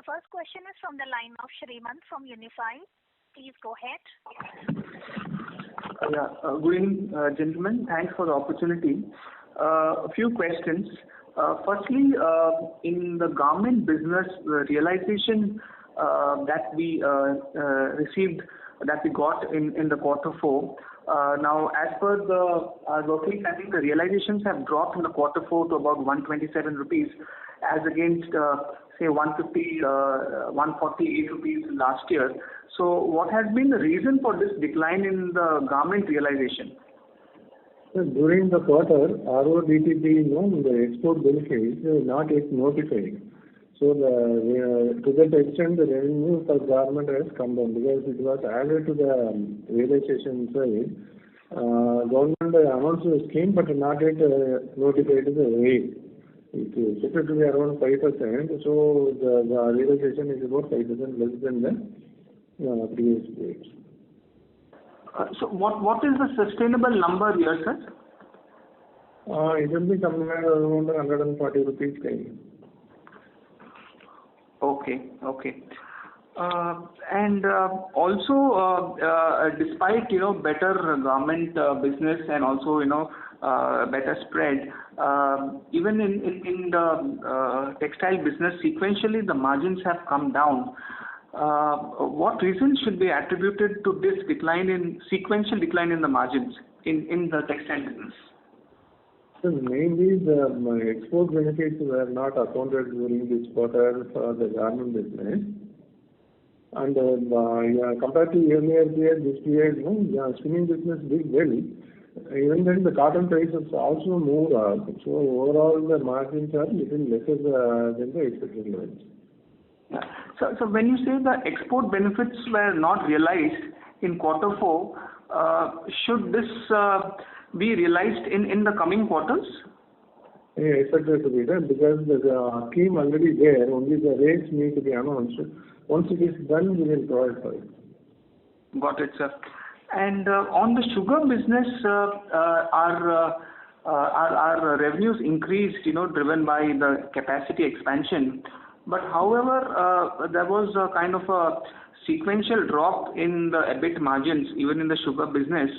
first question is from the line of Shrimant from Unifi. Please go ahead. Good evening, gentlemen. Thanks for the opportunity. A few questions. Firstly, in the garment business, the realization that we received, that we got in the quarter four. Now, as per the workings, I think the realizations have dropped in the quarter four to about 127 rupees, as against say 150, 148 rupees last year. So, what has been the reason for this decline in the garment realization? During the quarter, RoDTEP, the export benefits not yet notified. So to that extent, the revenue per garment has come down because it was added to the realization side. Government announced the scheme, but not yet notified the rate. It is expected to be around 5%. So the realization is about 5% less than the previous rates. So what is the sustainable number here, sir? It will be somewhere around 140 rupees kind. Okay. And also, despite better garment business and also better spread, even in the textile business, sequentially the margins have come down. What reason should be attributed to this sequential decline in the margins in the textile business? So mainly the export benefits were not accounted during this quarter for the garment business. And compared to earlier period, this period, spinning business did well. Even then the cotton prices also moved up. So overall the margins are little lesser than the expected levels. So when you say the export benefits were not realized in quarter four, should this be realized in the coming quarters? Yeah, expected to be done because the scheme already there. Only the rates need to be announced. Once it is done, we will provide for it. Got it, sir. And on the sugar business, our revenues increased, driven by the capacity expansion. But however, there was a kind of a sequential drop in the EBIT margins, even in the sugar business.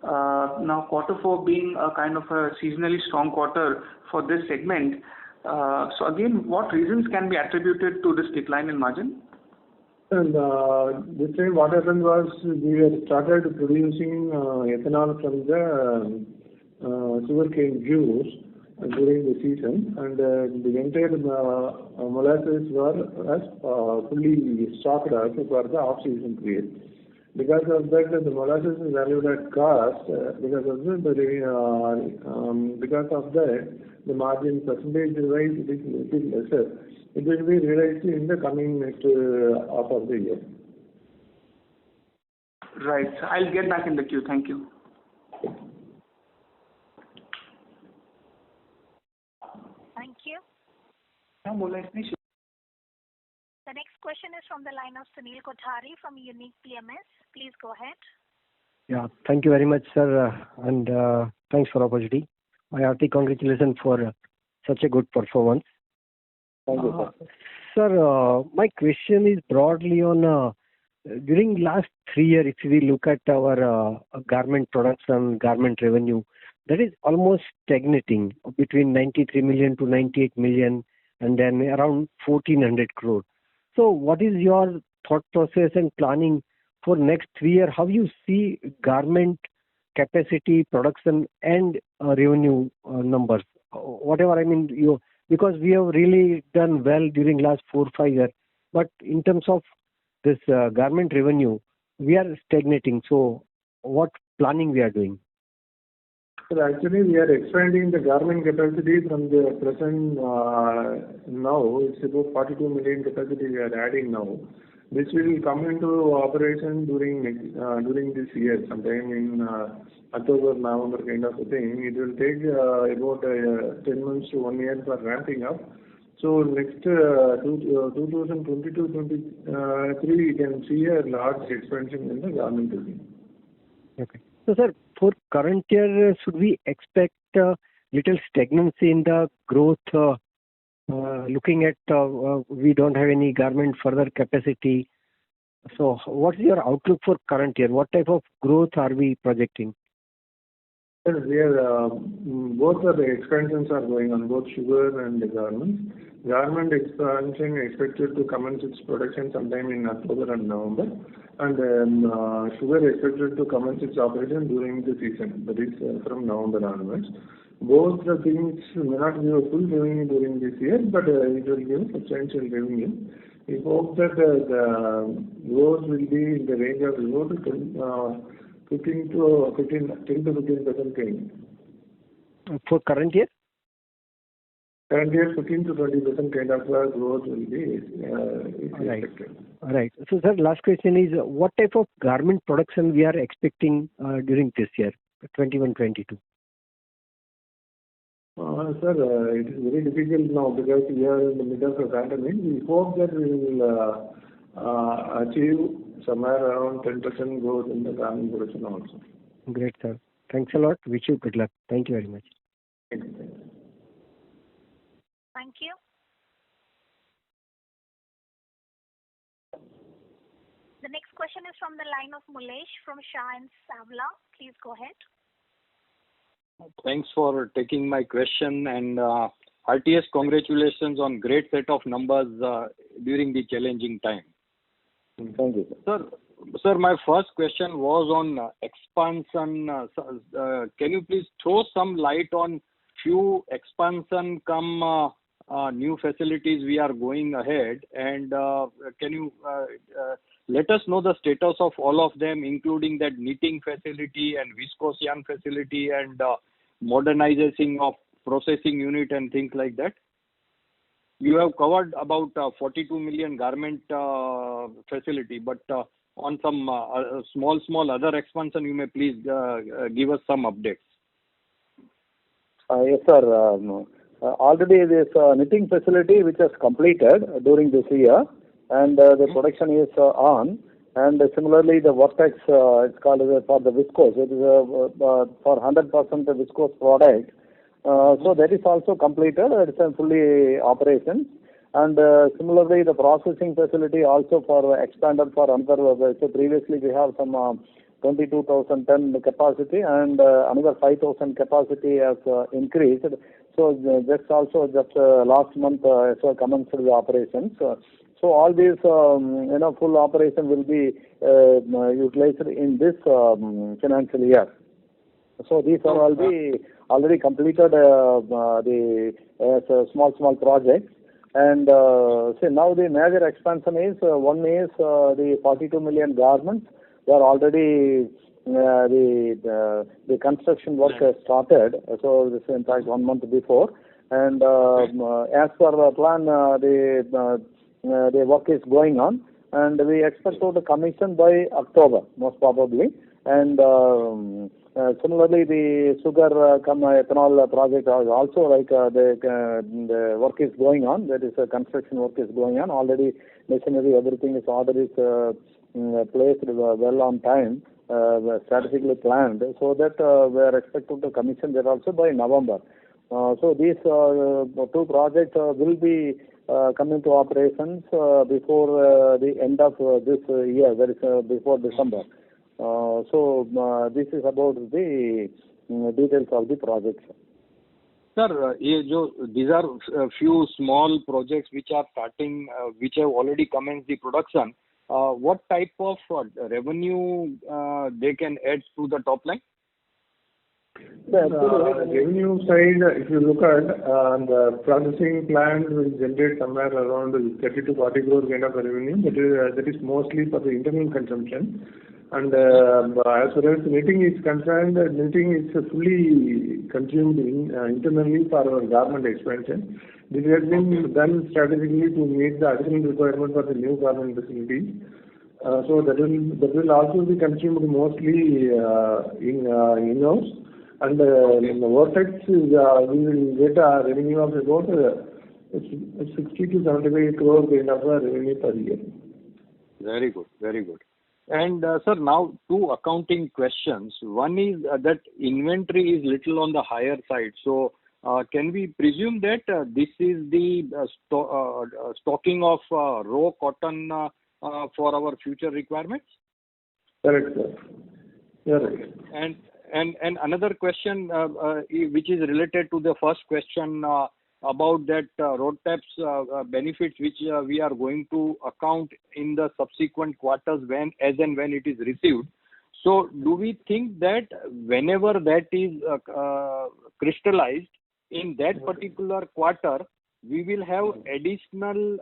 Now, quarter four being a kind of a seasonally strong quarter for this segment. So again, what reasons can be attributed to this decline in margin? And this time what happened was we had started producing ethanol from the sugarcane juice during the season, and the entire molasses were fully stocked up for the off-season period. Because of that, the molasses is valued at cost. Because of that, the margin percentage-wise it is little lesser. It will be realized in the coming next half of the year. Right. I'll get back in the queue. Thank you. Thank you. The next question is from the line of Sunil Kothari from Unique PMS. Please go ahead. Yeah, thank you very much, sir, and thanks for the opportunity. My hearty congratulations for such a good performance. Thank you, sir. Sir, my question is broadly on during last 3 years, if we look at our garment production, garment revenue, that is almost stagnating between 93 million to 98 million and then around 1400 crore. So what is your thought process and planning for next 3 years? How you see garment capacity, production and revenue numbers? Whatever, I mean, because we have really done well during last 4-5 years, but in terms of this garment revenue, we are stagnating. So what planning we are doing? So actually, we are expanding the garment capacity from the present now. It's about 42 million capacity we are adding now. This will come into operation during this year, sometime in October, November kind of a thing. It will take about 10 months to 1 year for ramping up. So next 2022-23, we can see a large expansion in the garment business. Okay. So, sir, for current year, should we expect little stagnancy in the growth looking at we don't have any garment further capacity. So what's your outlook for current year? What type of growth are we projecting? Sir, we are both of the expansions are going on, both sugar and the garments. Garment expansion expected to commence its production sometime in October and November, and sugar expected to commence its operation during the season, that is from November onwards. Both the things may not give a full revenue during this year, but it will give substantial revenue. We hope that the growth will be in the range of 10 to 15% range. For current year? Current year, 15 to 20% kind of growth will be expected. Right. So, sir, last question is, what type of garment production we are expecting during this year, 21-22? Sir, it is very difficult now because we are in the middle of the pandemic. We hope that we will achieve somewhere around 10% growth in the garment production also. Great, sir. Thanks a lot. Wish you good luck. Thank you very much. Thank you. Thank you. The next question is from the line of Mulesh from Shah and Savla. Please go ahead. Thanks for taking my question, and heartiest congratulations on great set of numbers during the challenging time. Thank you, sir. Sir, my first question was on expansion. Can you please throw some light on few expansion come new facilities we are going ahead, and can you let us know the status of all of them, including that knitting facility and viscose yarn facility and modernization of processing unit and things like that? You have covered about 42 million garment facility, but on some small other expansion, you may please give us some updates. Yes, sir. Already this knitting facility which has completed during this year, and the production is on. And similarly, the Vortex, it's called for the viscose. It is for 100% viscose product. So that is also completed. It's a fully operation. And similarly, the processing facility also for expanded for another. So previously we have some 22,000 ton capacity, and another 5,000 capacity has increased. So that's also just last month so commenced the operations. So all these full operation will be utilized in this financial year. So these are all already completed the small projects. And see, now the major expansion is one is the 42 million garments. They are already the construction work has started. So this is in fact 1 month before. And as per the plan, the work is going on, and we expect to commission by October most probably. And similarly, the sugar ethanol project is also like the work is going on. That is construction work is going on. Already machinery, everything is ordered placed well on time, strategically planned, so that we are expected to commission that also by November. So these two projects will be coming to operations before the end of this year, that is before December. So this is about the details of the projects. Sir, these are a few small projects which are starting, which have already commenced the production. What type of revenue they can add to the top line? The revenue side, if you look at the processing plant will generate somewhere around 30 to 40 crore kind of revenue. That is mostly for the internal consumption. And as far as knitting is concerned, knitting is fully consumed internally for our garment expansion. This has been done strategically to meet the additional requirement for the new garment facility. So that will also be consumed mostly in-house. And in the Vortex, we will get a revenue of about 60 to 75 crore kind of revenue per year. Very good, very good. And sir, now two accounting questions. One is that inventory is little on the higher side. So can we presume that this is the stocking of raw cotton for our future requirements? Correct, sir. You're right. And another question which is related to the first question about that road tax benefits which we are going to account in the subsequent quarters as and when it is received. So do we think that whenever that is crystallized in that particular quarter, we will have additional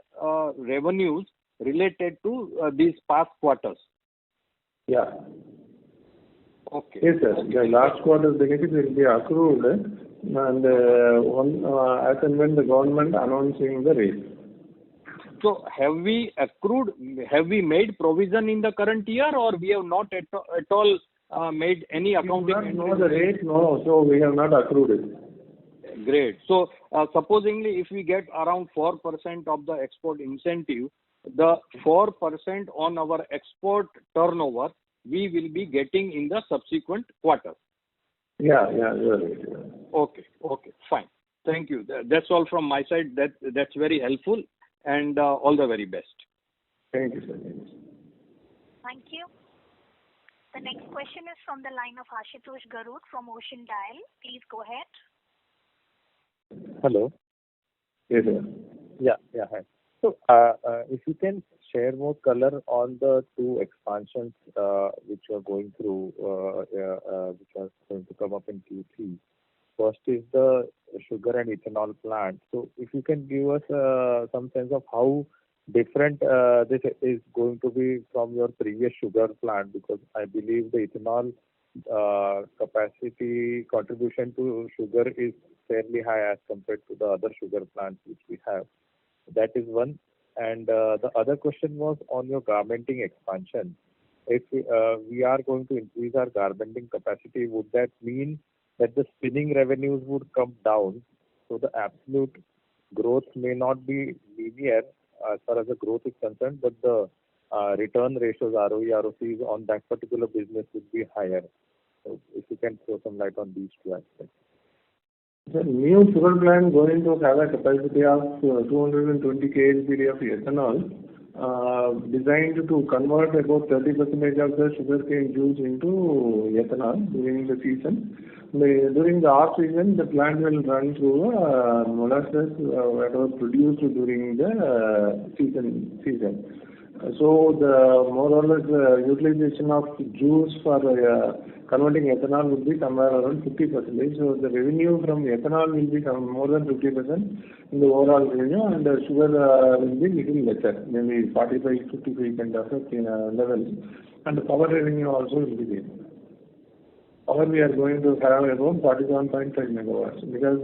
revenues related to these past quarters? Yeah. Okay. Yes, sir. The last quarter's benefit will be accrued and as and when the government announcing the rate. So have we made provision in the current year, or we have not at all made any accounting? We do not know the rate, no, so we have not accrued it. Great. So supposingly if we get around 4% of the export incentive, the 4% on our export turnover, we will be getting in the subsequent quarter. Yeah, you're right. Okay, fine. Thank you. That's all from my side. That's very helpful, and all the very best. Thank you, sir. Thank you. The next question is from the line of Ashutosh Garud from Ocean Dial. Please go ahead. Hello. Yes, sir. Yeah, hi. So, if you can share more color on the two expansions which you are going through, which are going to come up in Q3. First is the sugar and ethanol plant. So, if you can give us some sense of how different this is going to be from your previous sugar plant, because I believe the ethanol capacity contribution to sugar is fairly high as compared to the other sugar plants which we have. That is one. And the other question was on your garmenting expansion. If we are going to increase our garmenting capacity, would that mean that the spinning revenues would come down? So the absolute growth may not be linear as far as the growth is concerned, but the return ratios, ROE, ROCs on that particular business would be higher. So if you can throw some light on these two aspects. The new sugar plant going to have a capacity of 220 kg of ethanol, designed to convert about 30% of the sugarcane juice into ethanol during the season. During the off season, the plant will run through molasses whatever produced during the season. So the more or less utilization of juice for converting ethanol would be somewhere around 50%. So the revenue from ethanol will be more than 50% in the overall revenue, and the sugar will be little lesser, maybe 45-55 kind of levels. And the power revenue also will be there. Power we are going to have around 47.5 megawatts, because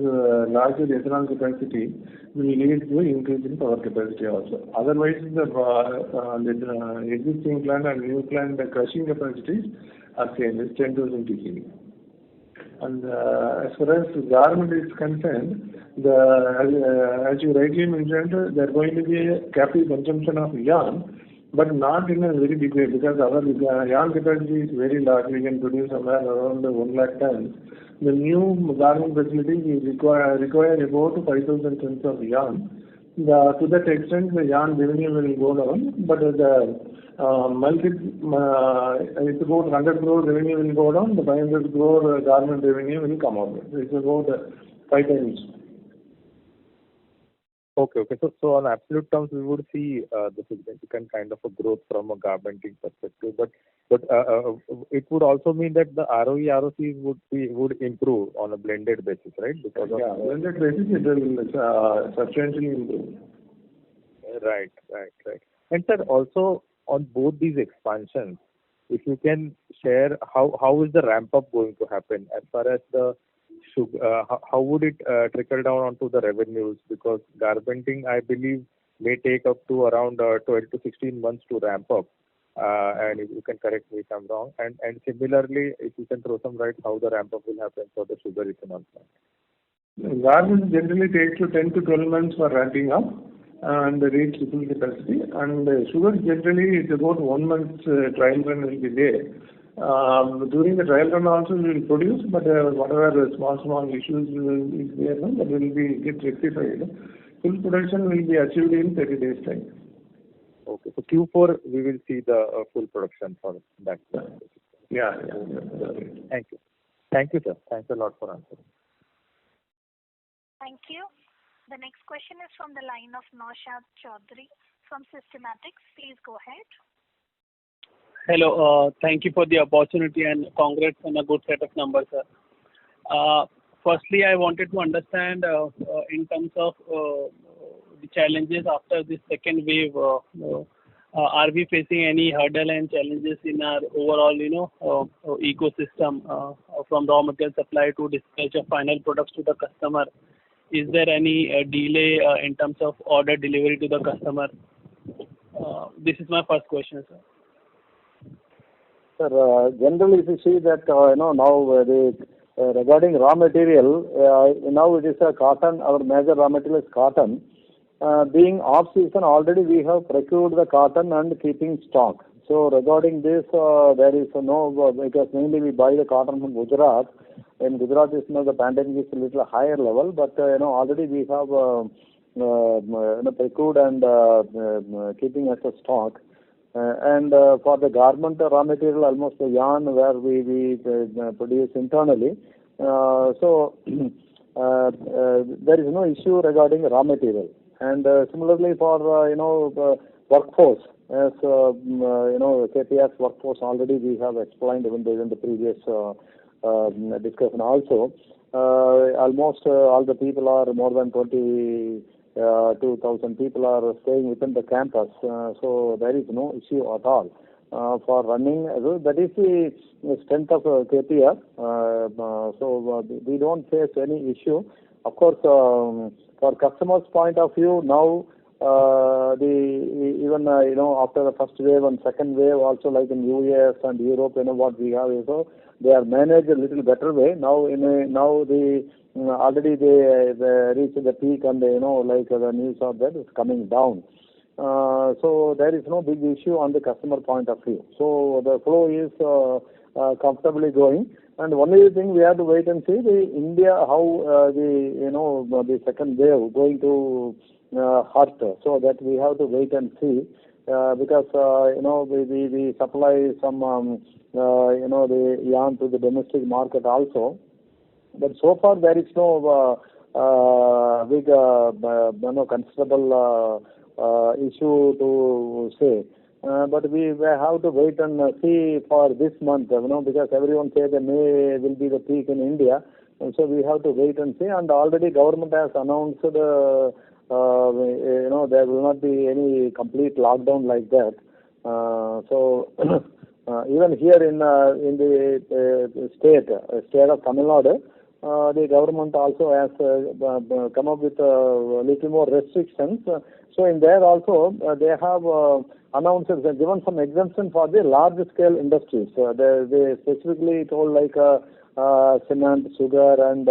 larger ethanol capacity will lead to increase in power capacity also. Otherwise, the existing plant and new plant, the crushing capacities are same, it's 10,000 TCV. And as far as garment is concerned, as you rightly mentioned, there are going to be a captive consumption of yarn, but not in a very big way, because our yarn capacity is very large. We can produce somewhere around 1 lakh tons. The new garment facility will require about 5,000 tons of yarn. To that extent, the yarn revenue will go down, but the it's about 100 crore revenue will go down, the 500 crore garment revenue will come out. It's about 5 times. Okay. So on absolute terms, we would see the significant kind of a growth from a garmenting perspective, but it would also mean that the ROE, ROCs would improve on a blended basis, right? Because of blended basis, it will substantially improve. Right. And sir, also on both these expansions, if you can share how is the ramp up going to happen as far as the how would it trickle down onto the revenues? Because garmenting, I believe, may take up to around 12 to 16 months to ramp up. And if you can correct me if I'm wrong. And similarly, if you can throw some light how the ramp up will happen for the sugar ethanol plant. Garments generally takes 10 to 12 months for ramping up and reach full capacity. And sugar generally it's about 1 month trial run will be there. During the trial run also we will produce, but whatever small issues is there, no, that will be get rectified. Full production will be achieved in 30 days time. Okay. So Q4 we will see the full production for that. Yeah. That's right. Thank you. Thank you, sir. Thanks a lot for answering. Thank you. The next question is from the line of Naushad Chaudhary from Systematix. Please go ahead. Hello. Thank you for the opportunity and congrats on a good set of numbers, sir. Firstly, I wanted to understand in terms of the challenges after this second wave. Are we facing any hurdle and challenges in our overall, ecosystem from raw material supply to dispatch of final products to the customer? Is there any delay in terms of order delivery to the customer? This is my first question, sir. Sir, generally, if you see that now regarding raw material, now it is a cotton. Our major raw material is cotton. Being off season, already we have procured the cotton and keeping stock. So regarding this, there is no, because mainly we buy the cotton from Gujarat. In Gujarat, the pandemic is a little higher level, but already we have procured and keeping as a stock. And for the garment raw material, almost the yarn where we produce internally. So there is no issue regarding raw material. And similarly for workforce, as KPI's workforce already we have explained even in the previous discussion also. Almost all the people are more than 22,000 people are staying within the campus, so there is no issue at all for running. That is the strength of KPR. So we don't face any issue. Of course, for customers' point of view, now even after the first wave and second wave, also like in US and Europe, what we have is they are managed a little better way. Now already they reach the peak and like the news of that is coming down. So there is no big issue on the customer point of view. So the flow is comfortably going. And only thing we have to wait and see India how the second wave going to hurt. So that we have to wait and see because we supply some the yarn to the domestic market also. But so far there is no big considerable issue to say. But we have to wait and see for this month, because everyone says that May will be the peak in India, and so we have to wait and see. And already government has announced, there will not be any complete lockdown like that. So even here in the state of Tamil Nadu, the government also has come up with a little more restrictions. So in there also they have announced given some exemption for the large scale industries. They specifically told like cement, sugar, and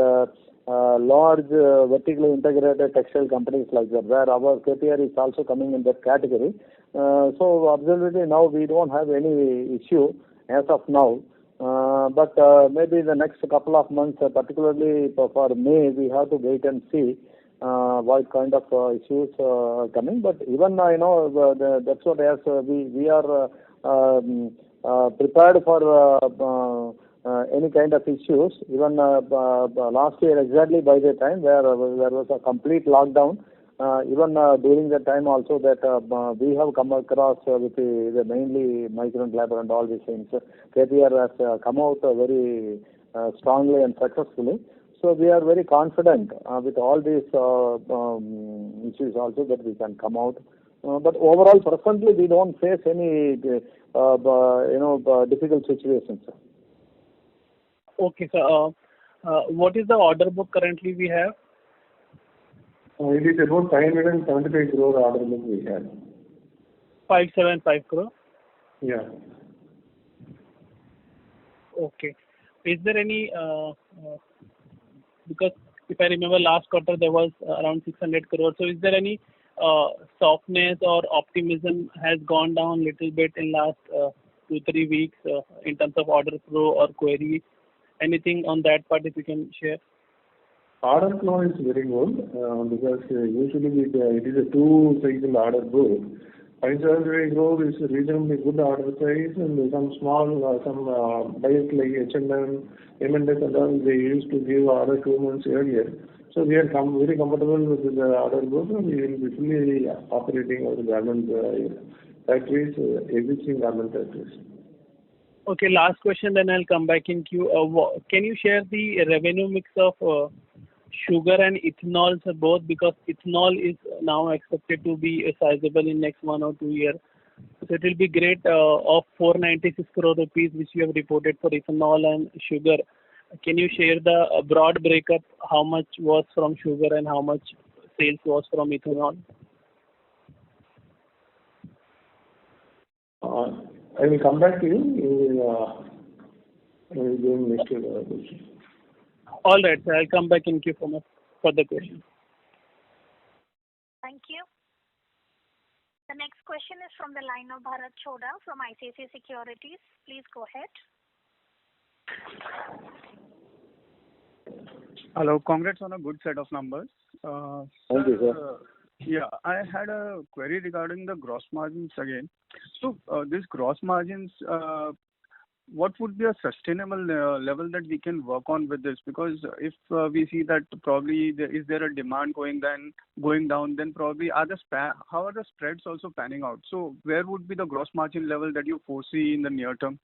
large vertically integrated textile companies like that, where our KPR is also coming in that category. So absolutely now we don't have any issue as of now. But maybe the next couple of months, particularly for May, we have to wait and see what kind of issues are coming. But even that's what we are prepared for any kind of issues. Even last year, exactly by the time where there was a complete lockdown, even during that time also that we have come across with the mainly migrant labor and all these things. KPR has come out very strongly and successfully. So we are very confident with all these issues also that we can come out. But overall, presently we don't face any difficult situations. Okay, sir. What is the order book currently we have? It is about 575 crore order book we have. 575 crore? Yeah. Okay. Is there any, because if I remember last quarter there was around 600 crore, so is there any softness or optimism has gone down little bit in last 2-3 weeks in terms of order flow or query? Anything on that part if you can share? Order flow is very good because usually it is a two-cycle order book. 5,000 crore is a reasonably good order size, and some small buyers like H&M, M&S and all, they used to give order 2 months earlier. So we are very comfortable with the order book, and we will be fully operating our garment factories, existing garment factories. Okay, last question, then I'll come back in queue. Can you share the revenue mix of sugar and ethanol, sir, both, because ethanol is now expected to be sizable in next 1 or 2 years. So it will be great of 496 crore rupees which you have reported for ethanol and sugar. Can you share the broad breakup, how much was from sugar and how much sales was from ethanol? I will come back to you. I will go next to the question. All right, sir. I'll come back in queue for my further question. Thank you. The next question is from the line of Bharat Choda from ICICI Securities. Please go ahead. Hello. Congrats on a good set of numbers. Thank you, sir. Yeah, I had a query regarding the gross margins again. So, these gross margins, what would be a sustainable level that we can work on with this? Because if we see that probably is there a demand going down, then probably how are the spreads also panning out? So where would be the gross margin level that you foresee in the near term?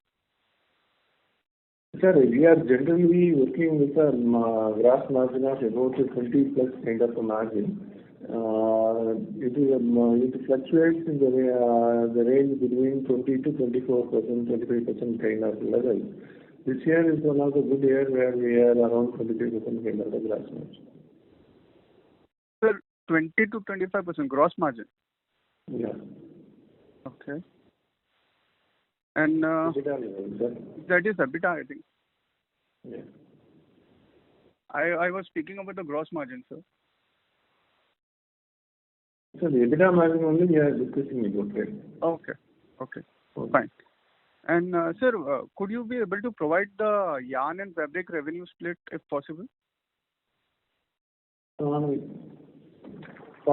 Sir, we are generally working with a gross margin of about 20 plus kind of a margin. It fluctuates in the range between 20 to 24%, 25% kind of level. This year is one of the good years where we are around 25% kind of a gross margin. Sir, 20 to 25% gross margin? Yeah. Okay. And EBITDA level, sir. That is EBITDA, I think. Yeah. I was speaking about the gross margin, sir. So the EBITDA margin only we are discussing about, right? Okay. Fine. And sir, could you be able to provide the yarn and fabric revenue split if possible? For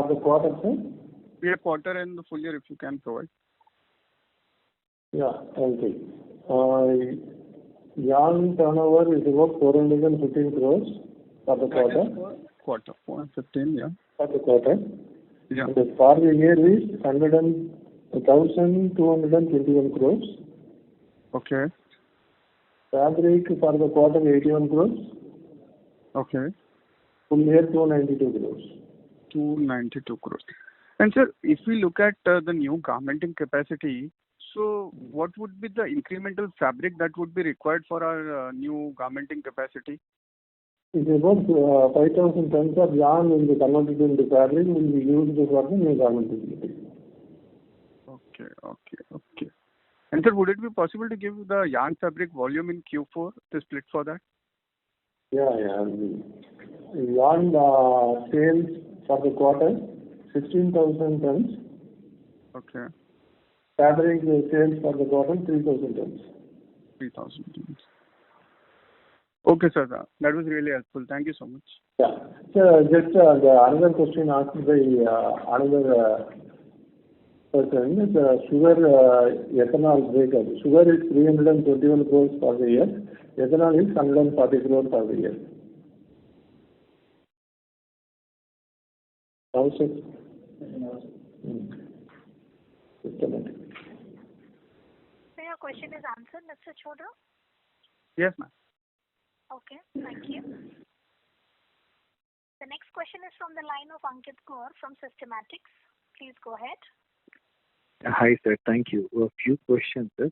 the quarter, sir? Yeah, quarter and the full year if you can provide. Yeah, okay. Yarn turnover is about 415 crores for the quarter. Quarter, 415, yeah. For the quarter. Yeah. And for the year is 1,221 crores. Okay. Fabric for the quarter 81 crores. Okay. Full year 292 crores. 292 crores. And sir, if we look at the new garmenting capacity, so what would be the incremental fabric that would be required for our new garmenting capacity? It's about 5,000 tons of yarn will be converted into fabric will be used for the new garment facility. Okay. And sir, would it be possible to give the yarn fabric volume in Q4, the split for that? Yeah. Yarn sales for the quarter, 16,000 tons. Okay. Fabric sales for the quarter, 3,000 tons. 3,000 tons. Okay, sir. That was really helpful. Thank you so much. Yeah. So just another question asked by another person. The sugar ethanol breakup. Sugar is 321 crores for the year. Ethanol is 140 crores for the year. Also, systematic. So your question is answered, Mr. Choda? Yes, ma'am. Okay, thank you. The next question is from the line of Ankit Kaur from Systematics. Please go ahead. Hi, sir. Thank you. A few questions, sir.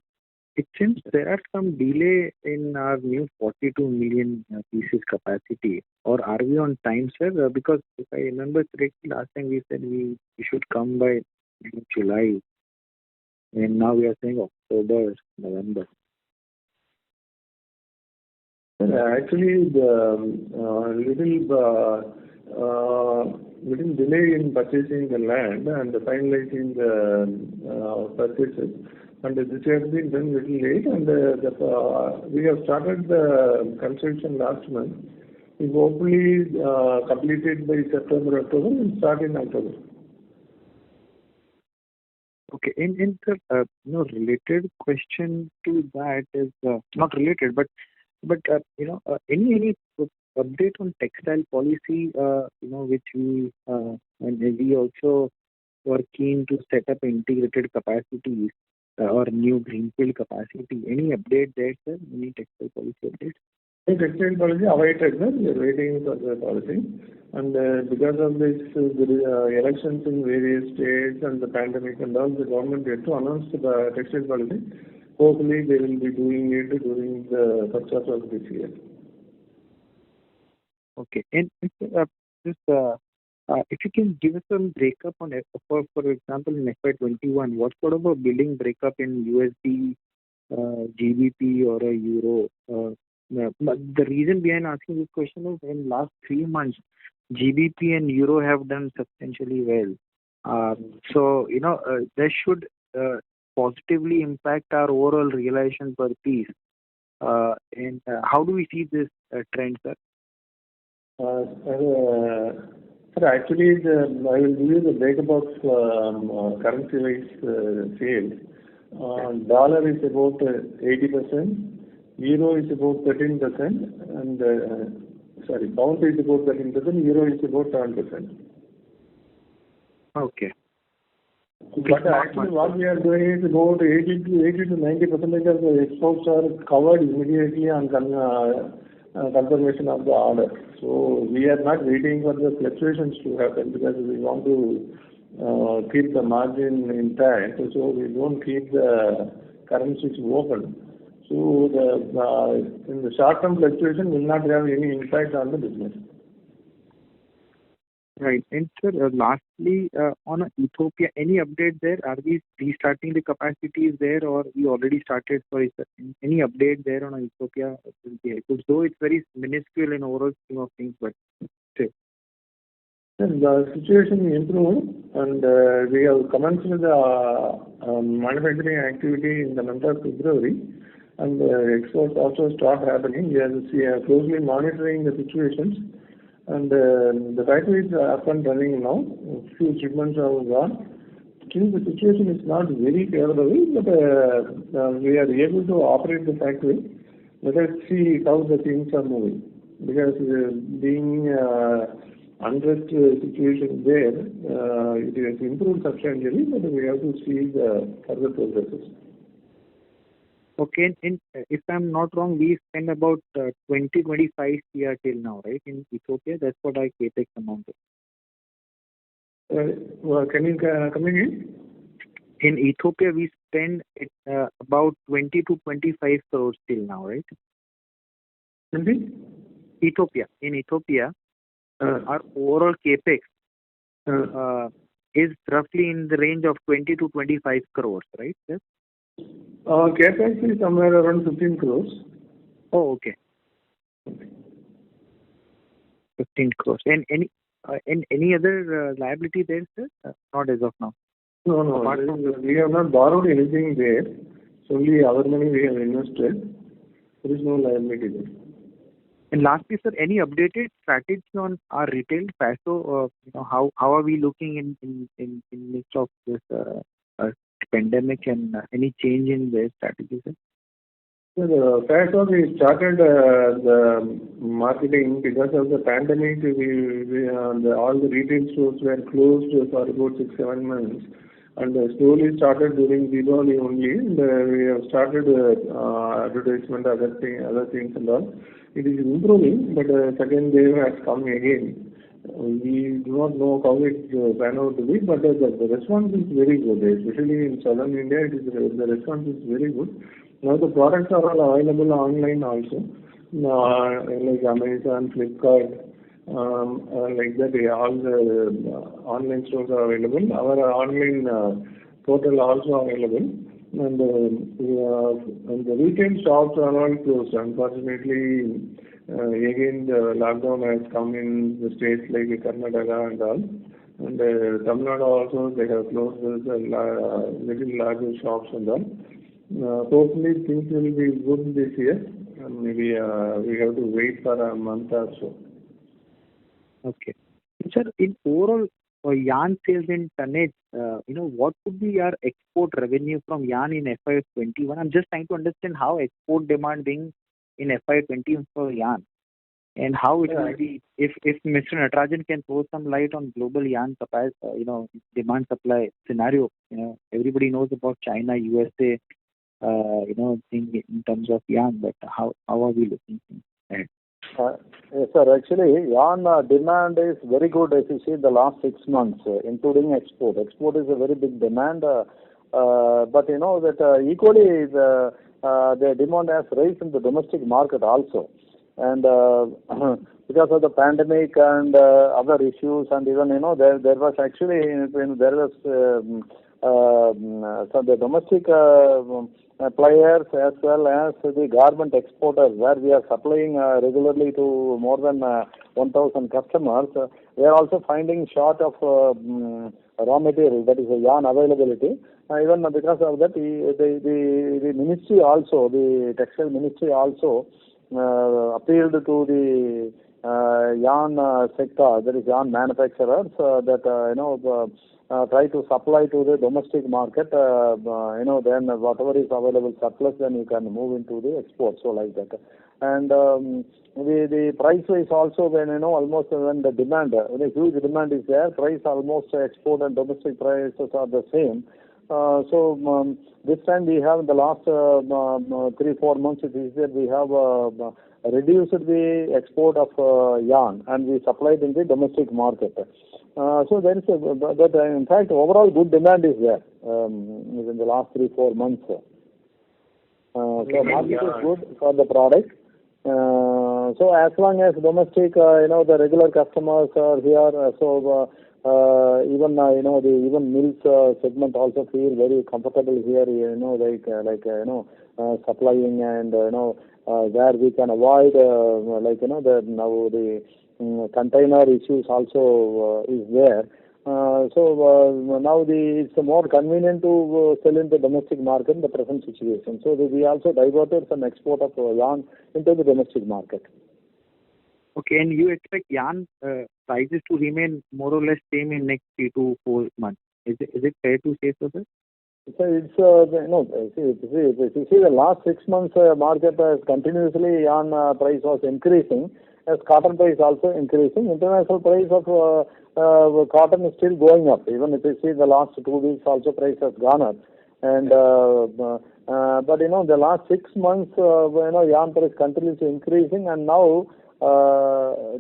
It seems there are some delay in our new 42 million pieces capacity. Or are we on time, sir? Because if I remember correctly, last time we said we should come by July. And now we are saying October, November. Actually, the little delay in purchasing the land and finalizing the purchases. and this has been done little late, and we have started the construction last month. We hopefully completed by September, October, and start in October. Okay. And sir, related question to that is not related, but any update on textile policy, which we and we also were keen to set up integrated capacities or new greenfield capacity. Any update there, sir? Any textile policy update? The textile policy awaited, sir. We are waiting for the policy. And because of this, elections in various states and the pandemic and all, the government had to announce the textile policy. Hopefully, they will be doing it during the first half of this year. Okay. And just if you can give us some breakup on, for example, in FY21, what sort of a billing breakup in USD, GBP or a Euro? The reason behind asking this question is in last 3 months, GBP and Euro have done substantially well. So, that should positively impact our overall realization per piece. And how do we see this trend, sir? Sir, actually, I will give you the breakup of currency-wise sales. Dollar is about 80%, Euro is about 13%, and pound is about 13%, Euro is about 7%. Okay. But actually, what we are doing is about 80 to 90% of the exports are covered immediately on confirmation of the order. So we are not waiting for the fluctuations to happen because we want to keep the margin intact. So we don't keep the currencies open. So in the short-term fluctuation will not have any impact on the business. Right. And sir, lastly, on Ethiopia, any update there? Are we restarting the capacities there, or we already started? Sorry, sir. Any update there on Ethiopia? Though it's very minuscule in overall scheme of things, but still. The situation improved, and we have commenced the manufacturing activity in the month of February, and exports also start happening. We are closely monitoring the situations. And the factory is up and running now. A few shipments have gone. Still, the situation is not very favorable, but we are able to operate the factory. Let us see how the things are moving. Because being unrest situation there, it has improved substantially, but we have to see the further progresses. Okay, and if I'm not wrong, we spend about 20-25 CR till now, right, in Ethiopia? That's what our capex amount is. Can you come again? In Ethiopia, we spend about 20 to 25 crores till now, right? Ethiopia. In Ethiopia, our overall capex is roughly in the range of 20 to 25 crores, right, sir? CapEx is somewhere around 15 crores. Oh, okay. 15 crores. And any other liability there, sir? Not as of now. No. We have not borrowed anything there. It's only our money we have invested. There is no liability there. And lastly, sir, any updated strategy on our retail FASO? How are we looking in midst of this pandemic, and any change in their strategy, sir? So FASO, we started the marketing because of the pandemic. All the retail stores were closed for about 6-7 months, and slowly started during Diwali only. And we have started advertisement, other things and all. It is improving, but second wave has come again. We do not know how it pan out to be, but the response is very good. Especially in southern India, the response is very good. Now the products are all available online also, like Amazon, Flipkart, like that. All the online stores are available. Our online portal also available. And the retail shops are all closed. Unfortunately, again the lockdown has come in the states like Karnataka and all. And Tamil Nadu also, they have closed little larger shops and all. Hopefully things will be good this year. Maybe we have to wait for a month or so. Okay. Sir, in overall yarn sales in tonnage, what would be our export revenue from yarn in FY21? I'm just trying to understand how export demand being in FY20 for yarn, and how it will be if Mr. Natarajan can throw some light on global yarn supply, demand supply scenario. Everybody knows about China, USA, thing in terms of yarn, but how are we looking ahead? Yes, sir. Actually, yarn demand is very good as you see the last 6 months, including export. Export is a very big demand, but you know that equally the demand has raised in the domestic market also. And because of the pandemic and other issues, and even there was actually there was so the domestic players as well as the garment exporters, where we are supplying regularly to more than 1,000 customers. They are also finding short of raw material, that is yarn availability. Even because of that, the ministry also, the textile ministry also appealed to the yarn sector, that is yarn manufacturers, that try to supply to the domestic market. Then whatever is available surplus, then you can move into the export. So like that. And the price is also when almost when the demand, when a huge demand is there, price almost export and domestic prices are the same. So this time we have in the last 3-4 months it is that we have reduced the export of yarn and we supplied in the domestic market. So there is but in fact overall good demand is there in the last 3-4 months. So market is good for the product. So as long as domestic, the regular customers are here, so even the even mills segment also feel very comfortable here, supplying and where we can avoid the container issues also is there. So now it's more convenient to sell in the domestic market in the present situation. So we also diverted some export of yarn into the domestic market. Okay, and you expect yarn prices to remain more or less same in next 3 to 4 months. Is it fair to say so, sir? So it's if you see the last 6 months market continuously yarn price was increasing, as cotton price also increasing. International price of cotton is still going up. Even if you see the last 2 weeks also price has gone up. And but the last 6 months yarn price continuously increasing, and now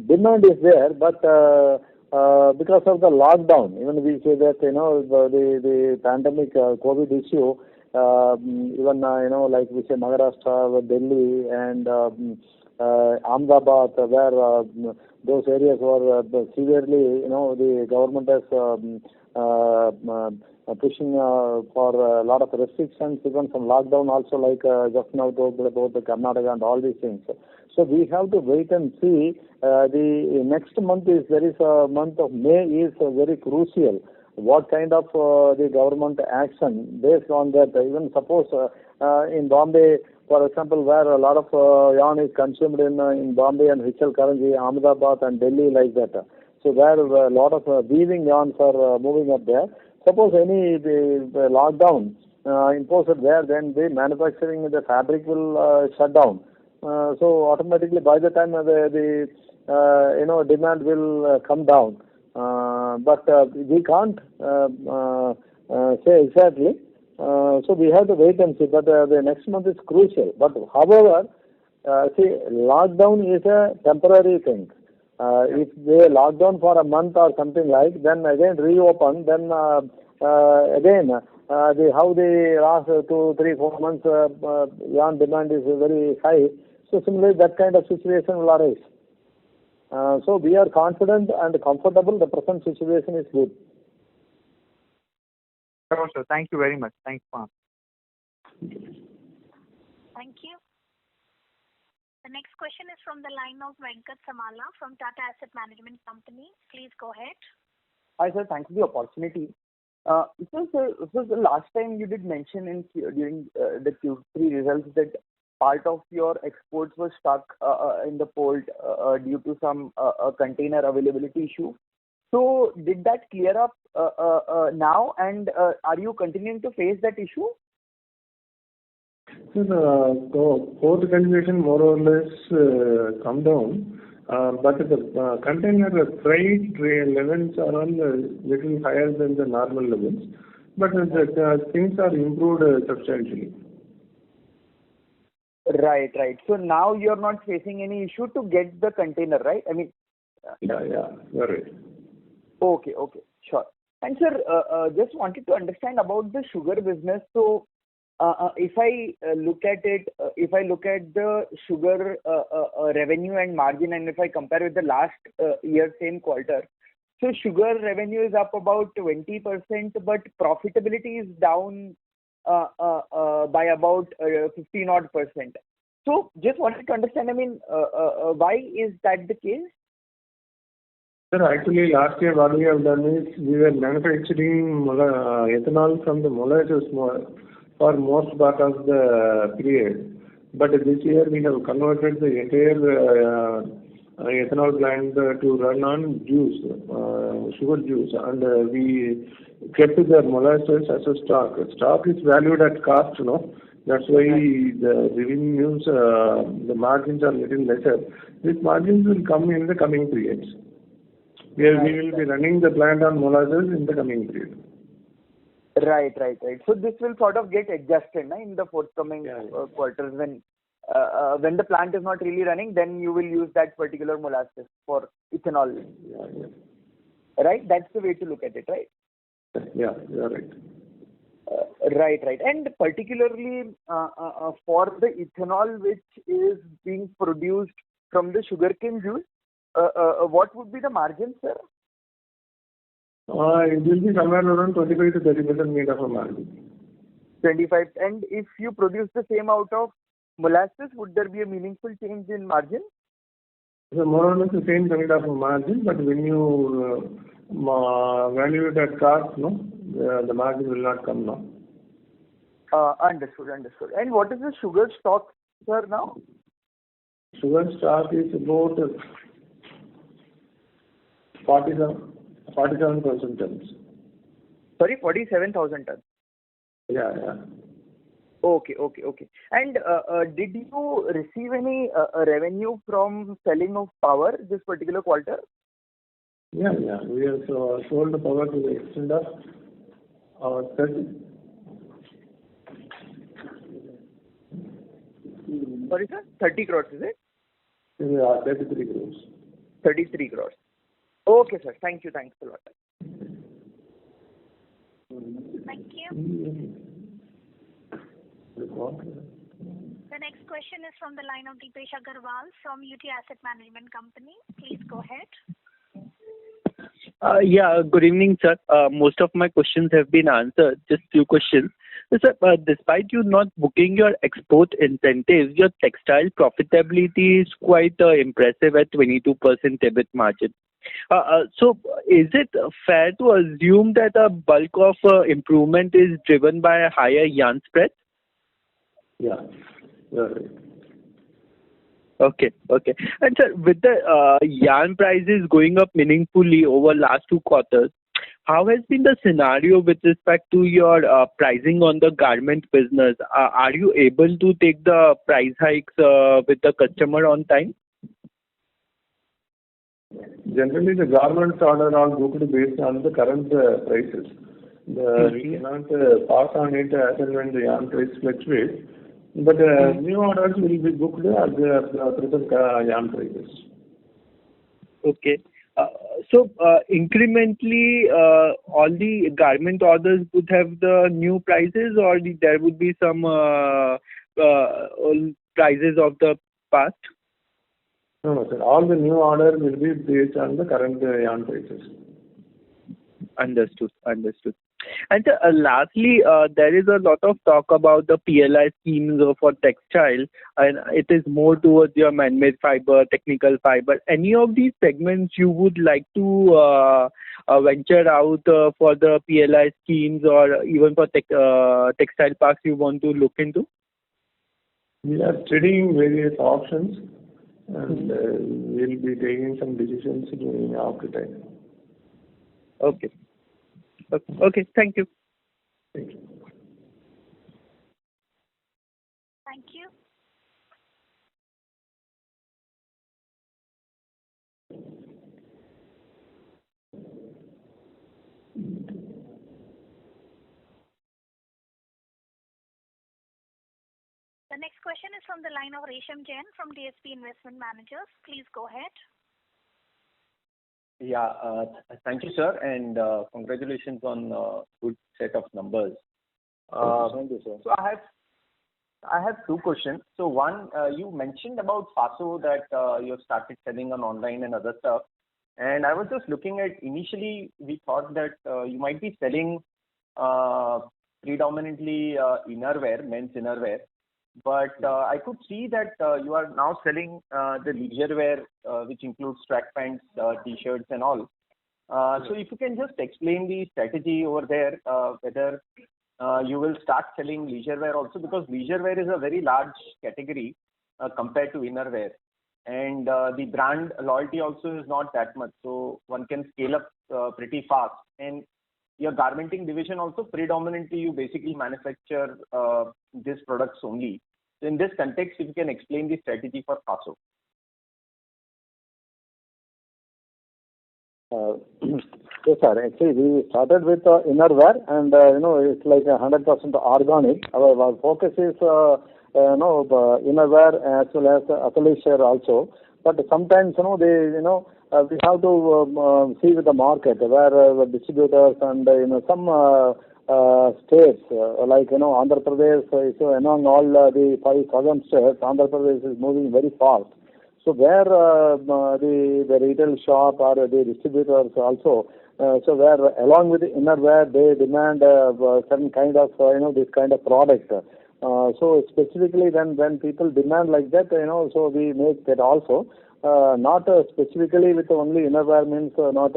demand is there, but because of the lockdown, even we say that the pandemic COVID issue, even like we say Maharashtra, Delhi, and Ahmedabad, where those areas were severely, the government has pushing for a lot of restrictions, even some lockdown also, like just now talked about the Karnataka and all these things. So we have to wait and see. The next month is month of May is very crucial. What kind of the government action based on that? Even suppose in Bombay, for example, where a lot of yarn is consumed in Bombay and Hichal Karanji, Ahmedabad and Delhi, like that. So where a lot of weaving yarns are moving up there. Suppose any the lockdown imposed there, then the manufacturing, the fabric will shut down. So automatically by the time the demand will come down. But we can't say exactly. So we have to wait and see. But the next month is crucial. But however, see, lockdown is a temporary thing. If they lock down for a month or something like, then again reopen, then again how the last 2, 3, 4 months yarn demand is very high. So similarly, that kind of situation will arise. So we are confident and comfortable. The present situation is good. Sure, sir. Thank you very much. Thanks, ma'am. Thank you. The next question is from the line of Venkat Samala from Tata Asset Management Company. Please go ahead. Hi, sir. Thanks for the opportunity. So the last time you did mention during the Q3 results that part of your exports were stuck in the port due to some container availability issue. So did that clear up now, and are you continuing to face that issue? So the port congestion more or less come down, but the container freight levels are on little higher than the normal levels, but the things are improved substantially. Right. So now you're not facing any issue to get the container, right? I mean. Yeah, you're right. Okay, sure. And sir, just wanted to understand about the sugar business. So, if I look at it, if I look at the sugar revenue and margin, and if I compare with the last year same quarter, so sugar revenue is up about 20%, but profitability is down by about 15 odd percent. So, just wanted to understand. I mean, why is that the case? Sir, actually last year what we have done is we were manufacturing ethanol from the molasses for most part of the period. But this year we have converted the entire ethanol plant to run on juice, sugar juice, and we kept the molasses as a stock. Stock is valued at cost, That's why the revenues, the margins are little lesser. These margins will come in the coming periods. We will be running the plant on molasses in the coming period. Right. So this will sort of get adjusted in the forthcoming quarters when the plant is not really running, then you will use that particular molasses for ethanol. Yeah. Right? That's the way to look at it, right? Yeah, you are right. Right. And particularly for the ethanol which is being produced from the sugarcane juice, what would be the margin, sir? It will be somewhere around 25 to 30% made of a margin. 25. And if you produce the same out of molasses, would there be a meaningful change in margin? So more or less the same kind of margin, but when you value it at cost, the margin will not come now. Understood. And what is the sugar stock, sir, now? Sugar stock is about 47,000 tons. Sorry, 47,000 tons? Yeah. Okay. And did you receive any revenue from selling of power this particular quarter? Yeah. We have sold the power to the extent of 30. Sorry, sir? 30 crores, is it? Yeah, 33 crores. 33 crores. Okay, sir. Thank you. Thanks a lot. Thank you. The next question is from the line of Deepesh Agarwal from UT Asset Management Company. Please go ahead. Good evening, sir. Most of my questions have been answered. Just few questions. Sir, despite you not booking your export incentives, your textile profitability is quite impressive at 22% EBIT margin. So, is it fair to assume that a bulk of improvement is driven by a higher yarn spread? Yeah, right. Okay. And sir, with the yarn prices going up meaningfully over last 2 quarters, how has been the scenario with respect to your pricing on the garment business? Are you able to take the price hikes with the customer on time? Generally, the garments order are booked based on the current prices. We cannot pass on it as and when the yarn price fluctuates. But new orders will be booked at the present yarn prices. Okay. So incrementally, all the garment orders would have the new prices, or there would be some prices of the past? No, sir. All the new orders will be based on the current yarn prices. Understood. And lastly, there is a lot of talk about the PLI schemes for textile, and it is more towards your man-made fiber, technical fiber. Any of these segments you would like to venture out for the PLI schemes, or even for textile parks you want to look into? We are studying various options, and we'll be taking some decisions during after time. Okay. Okay. Thank you. Thank you. Thank you. The next question is from the line of Resham Jain from DSP Investment Managers. Please go ahead. Yeah, thank you, sir, and congratulations on a good set of numbers. Thank you, sir. So I have two questions. So one, you mentioned about Faso that you have started selling on online and other stuff. And I was just looking at, initially we thought that you might be selling predominantly innerwear, men's innerwear. But I could see that you are now selling the leisure wear, which includes track pants, t-shirts and all. So if you can just explain the strategy over there, whether you will start selling leisure wear also, because leisure wear is a very large category compared to innerwear. And the brand loyalty also is not that much. So one can scale up pretty fast. And your garmenting division also, predominantly you basically manufacture these products only. So in this context, if you can explain the strategy for Faso. Yes, sir. Actually, we started with innerwear, and it's like 100% organic. Our focus is innerwear as well as athleisure also. But sometimes we have to see with the market where the distributors and some states like Andhra Pradesh. So among all the 5 southern states, Andhra Pradesh is moving very fast. So where the retail shop or the distributors also, so where along with the innerwear they demand certain kind of this kind of product. So specifically when people demand like that, so we make that also. Not specifically with only innerwear, means not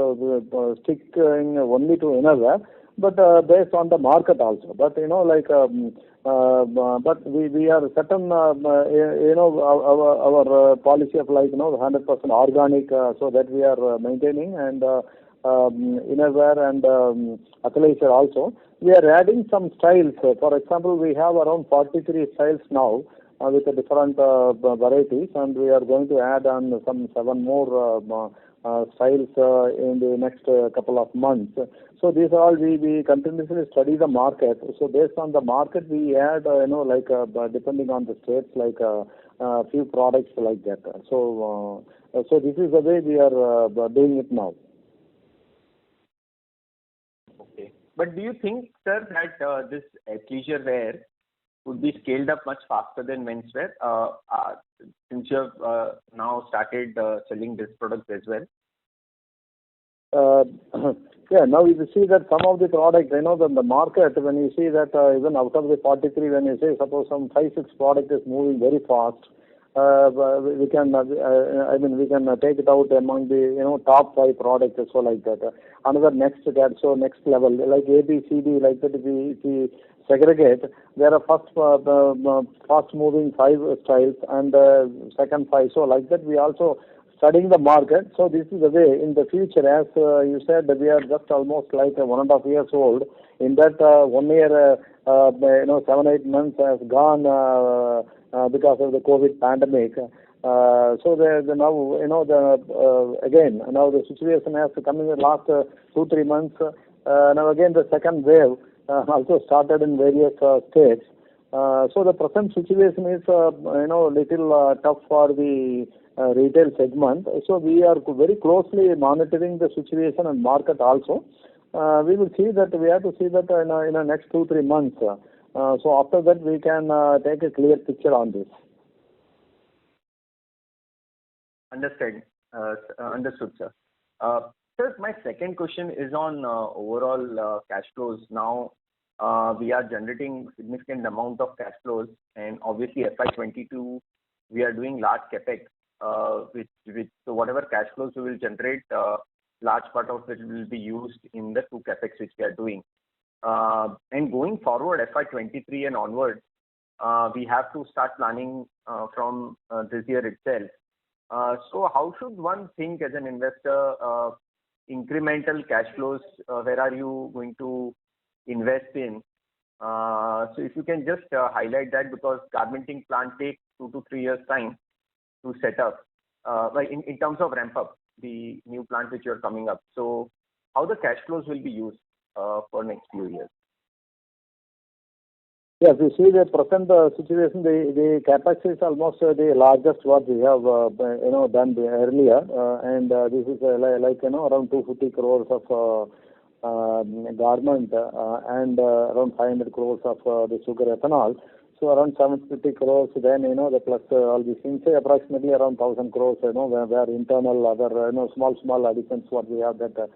sticking only to innerwear, but based on the market also. But but we are certain our policy of 100% organic, so that we are maintaining, and innerwear and athleisure also. We are adding some styles. For example, we have around 43 styles now with the different varieties, and we are going to add on some 7 more styles in the next couple of months. So these are all we continuously study the market. So based on the market, we add depending on the states, like a few products like that. So so this is the way we are doing it now. Okay. But do you think, sir, that this athleisure wear would be scaled up much faster than menswear since you have now started selling this product as well? Yeah, now you see that some of the products, the market, when you see that even out of the 43, when you say suppose some 5-6 product is moving very fast, we can we can take it out among the top 5 products or so, like that. Another next level, like A, B, C, D, like that. If we segregate, there are fast moving 5 styles and second 5. So like that, we also studying the market. So this is the way in the future, as you said, we are just almost like 1.5 years old. In that 1 year, 7-8 months has gone because of the COVID pandemic. So now again now the situation has come in the last 2-3 months. Now again the second wave also started in various states. So the present situation is little tough for the retail segment. So we are very closely monitoring the situation and market also. We will see that, we have to see that in the next 2-3 months. So after that we can take a clear picture on this. Understood, sir. Sir, my second question is on overall cash flows. Now, we are generating significant amount of cash flows, and obviously FY22, we are doing large CapEx, so whatever cash flows we will generate, large part of it will be used in the 2 CapEx which we are doing. And going forward, FY23 and onwards, we have to start planning from this year itself. So how should one think as an investor, incremental cash flows, where are you going to invest in? So if you can just highlight that, because garmenting plant takes 2 to 3 years time to set up, like in terms of ramp up, the new plant which you are coming up. So how the cash flows will be used for next few years? Yes, you see the present situation, the capex is almost the largest what we have done earlier, and this is like around 250 crores of garment and around 500 crores of the sugar ethanol. So around 750 crores, then the plus all these things, say approximately around 1,000 crores, where internal other small additions what we have that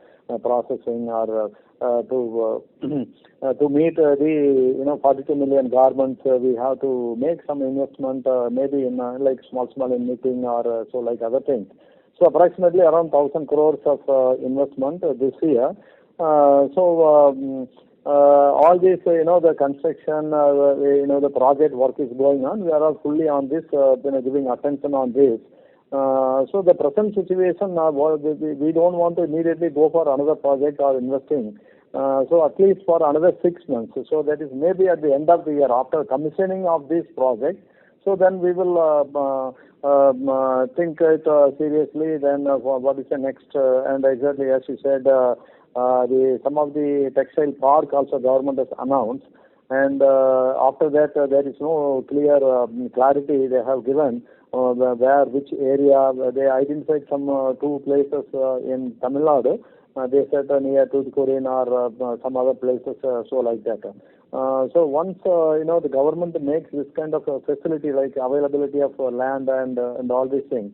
processing or to meet the 42 million garments, we have to make some investment, maybe in like small in knitting or so like other things. So approximately around 1,000 crores of investment this year. All this, the construction, the project work is going on. We are all fully on this, giving attention on this. So the present situation, we don't want to immediately go for another project or investing. So at least for another 6 months. So that is maybe at the end of the year after commissioning of this project. So then we will think it seriously. Then what is the next? And exactly as you said, some of the textile park also government has announced, and after that there is no clear clarity they have given where which area. They identified some 2 places in Tamil Nadu. They said near Tuticorin or some other places, so like that. So once the government makes this kind of facility like availability of land and all these things,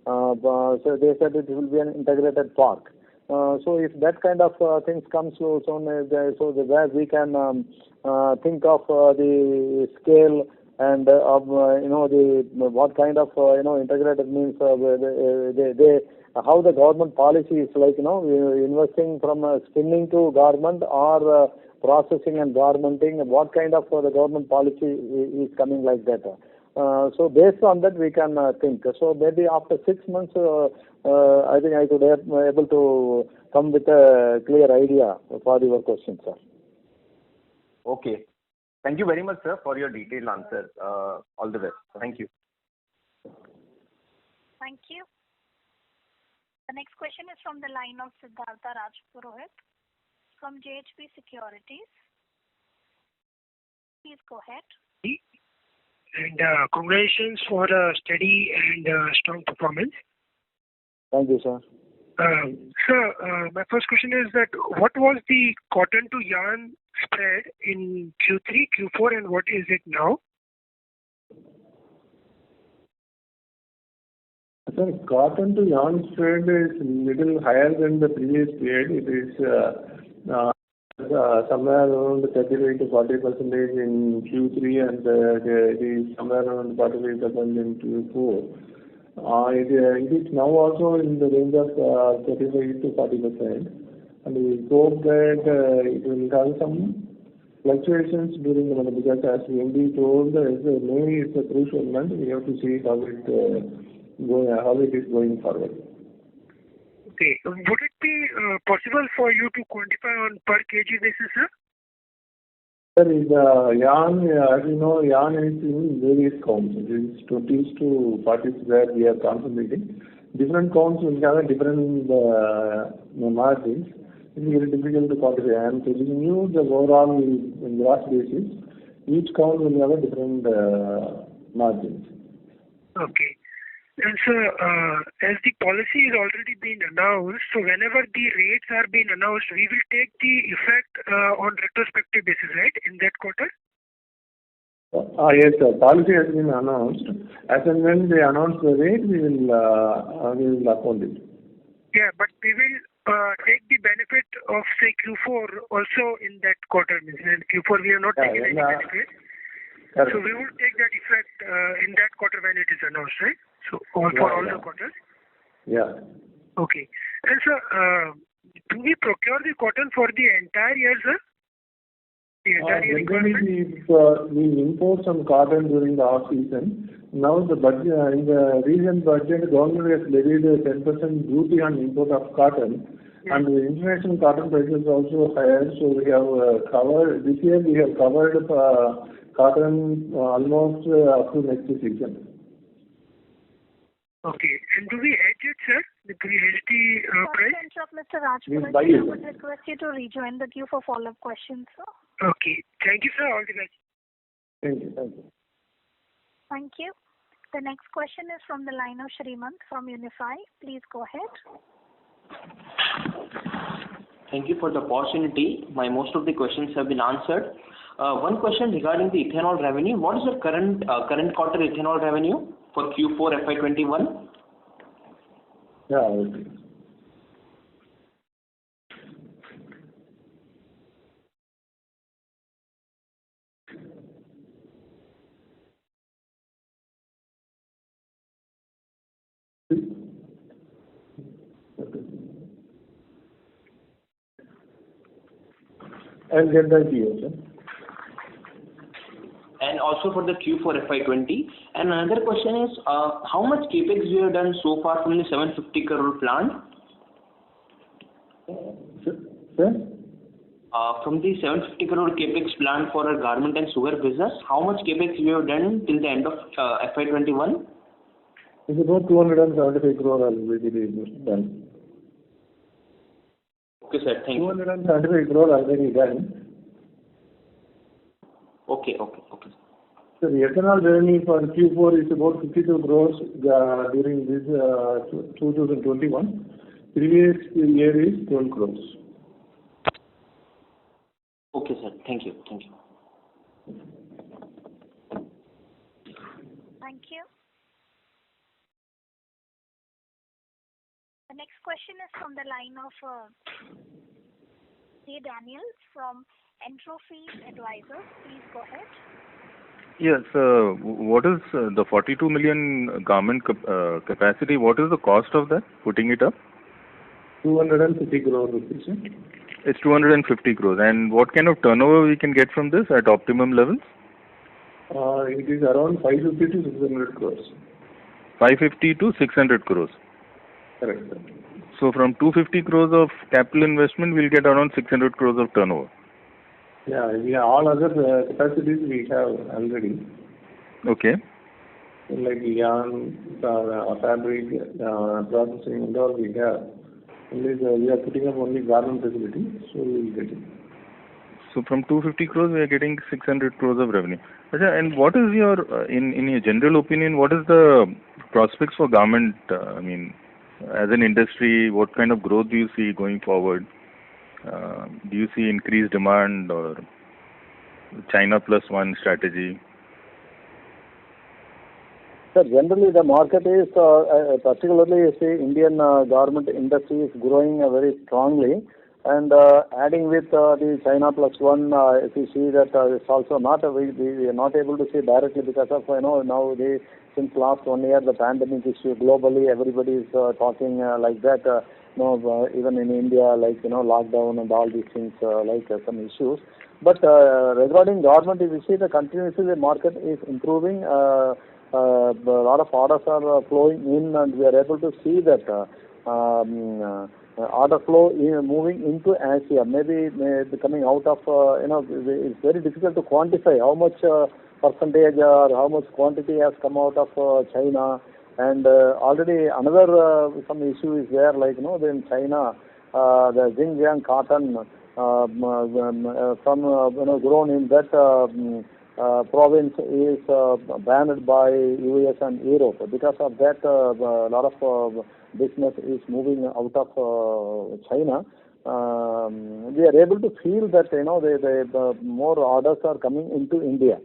so they said it will be an integrated park. So if that kind of things comes so where we can think of the scale and of the what kind of integrated means they how the government policy is like investing from spinning to garment or processing and garmenting, what kind of the government policy is coming like that. So based on that we can think. So maybe after 6 months I think I could be able to come with a clear idea for your question, sir. Okay. Thank you very much, sir, for your detailed answer. All the best. Thank you. Thank you. The next question is from the line of Siddhartha Rajpurohit from JHP Securities. Please go ahead. And congratulations for a steady and strong performance. Thank you, sir. Sir, my first question is that what was the cotton to yarn spread in Q3, Q4, and what is it now? Sir, cotton to yarn spread is little higher than the previous period. It is somewhere around 35 to 40% in Q3 and it is somewhere around 45% in Q4. It is now also in the range of 35 to 40%, and we hope that it will have some fluctuations during the month, because as we already told, May is a crucial month. We have to see how it is going forward. Okay. Would it be possible for you to quantify on per kg basis, sir? Sir, yarn, as you know, yarn is in various counts. It is 20s to 40s where we are concentrating. Different counts will have different margins. It is very difficult to quantify. I am telling you the overall in gross basis. Each count will have a different margins. Okay. And sir, as the policy is already been announced, so whenever the rates are being announced, we will take the effect on retrospective basis, right, in that quarter? Yes, sir. Policy has been announced. As and when they announce the rate, we will account it. Yeah, but we will take the benefit of, say, Q4 also in that quarter? Means in Q4 we have not taken any benefit. So we will take that effect in that quarter when it is announced, right? So for all the quarters? Yeah. Okay. And sir, do we procure the cotton for the entire year, sir? The entire year requirement? We import some cotton during the off season. Now the budget, in the recent budget, the government has levied a 10% duty on import of cotton. And the international cotton prices also higher, so we have covered, this year we have covered cotton almost up to next season. Okay. And do we hedge it, sir? Do we hedge the price? Sorry to interrupt, Mr. Rajpura. I would request you to rejoin the queue for follow-up questions, sir. Okay. Thank you, sir. All the best. Thank you. Thank you. Thank you. The next question is from the line of Srimant from Unify. Please go ahead. Thank you for the opportunity. Most of the questions have been answered. One question regarding the ethanol revenue. What is the current quarter ethanol revenue for Q4 FY21? Yeah, okay. I'll get back to you, sir. And also for the Q4 FY20. And another question is, how much capex you have done so far from the 750 crore plant? Sir? From the 750 crore capex plan for a garment and sugar business, how much capex you have done till the end of FY21? It's about 275 crore already done. Okay, sir. Thank you. 275 crore already done. Okay. So the ethanol revenue for Q4 is about 52 crores during this 2021. Previous year is 12 crores. Okay, sir. Thank you. Thank you. The next question is from the line of C. Daniel from Entropy Advisors. Please go ahead. Yes, what is the 42 million garment capacity? What is the cost of that, putting it up? 250 crore rupees. It's 250 crores. And what kind of turnover we can get from this at optimum levels? It is around 550 to 600 crores. 550 to 600 crores. Correct, sir. So from 250 crores of capital investment, we'll get around 600 crores of turnover. Yeah, all other capacities we have already. Okay. Like yarn, fabric, processing, and all we have. Only we are putting up only garment facility, so we will get it. So from 250 crores, we are getting 600 crores of revenue. And what is your, in your general opinion, what is the prospects for garment? As an industry, what kind of growth do you see going forward? Do you see increased demand or China plus one strategy? Sir, generally the market is, particularly Indian garment industry is growing very strongly. And adding with the China plus one, if you see that it's also not, we are not able to see directly because of, now since last 1 year, the pandemic issue globally, everybody is talking like that. Even in India, lockdown and all these things, some issues. But regarding government, if you see continuously the market is improving. A lot of orders are flowing in, and we are able to see that order flow moving into Asia. Maybe coming out of, it's very difficult to quantify how much percentage or how much quantity has come out of China. And already another some issue is there, in China, the Xinjiang cotton from grown in that province is banned by US and Europe. Because of that, a lot of business is moving out of China. We are able to feel that the more orders are coming into India,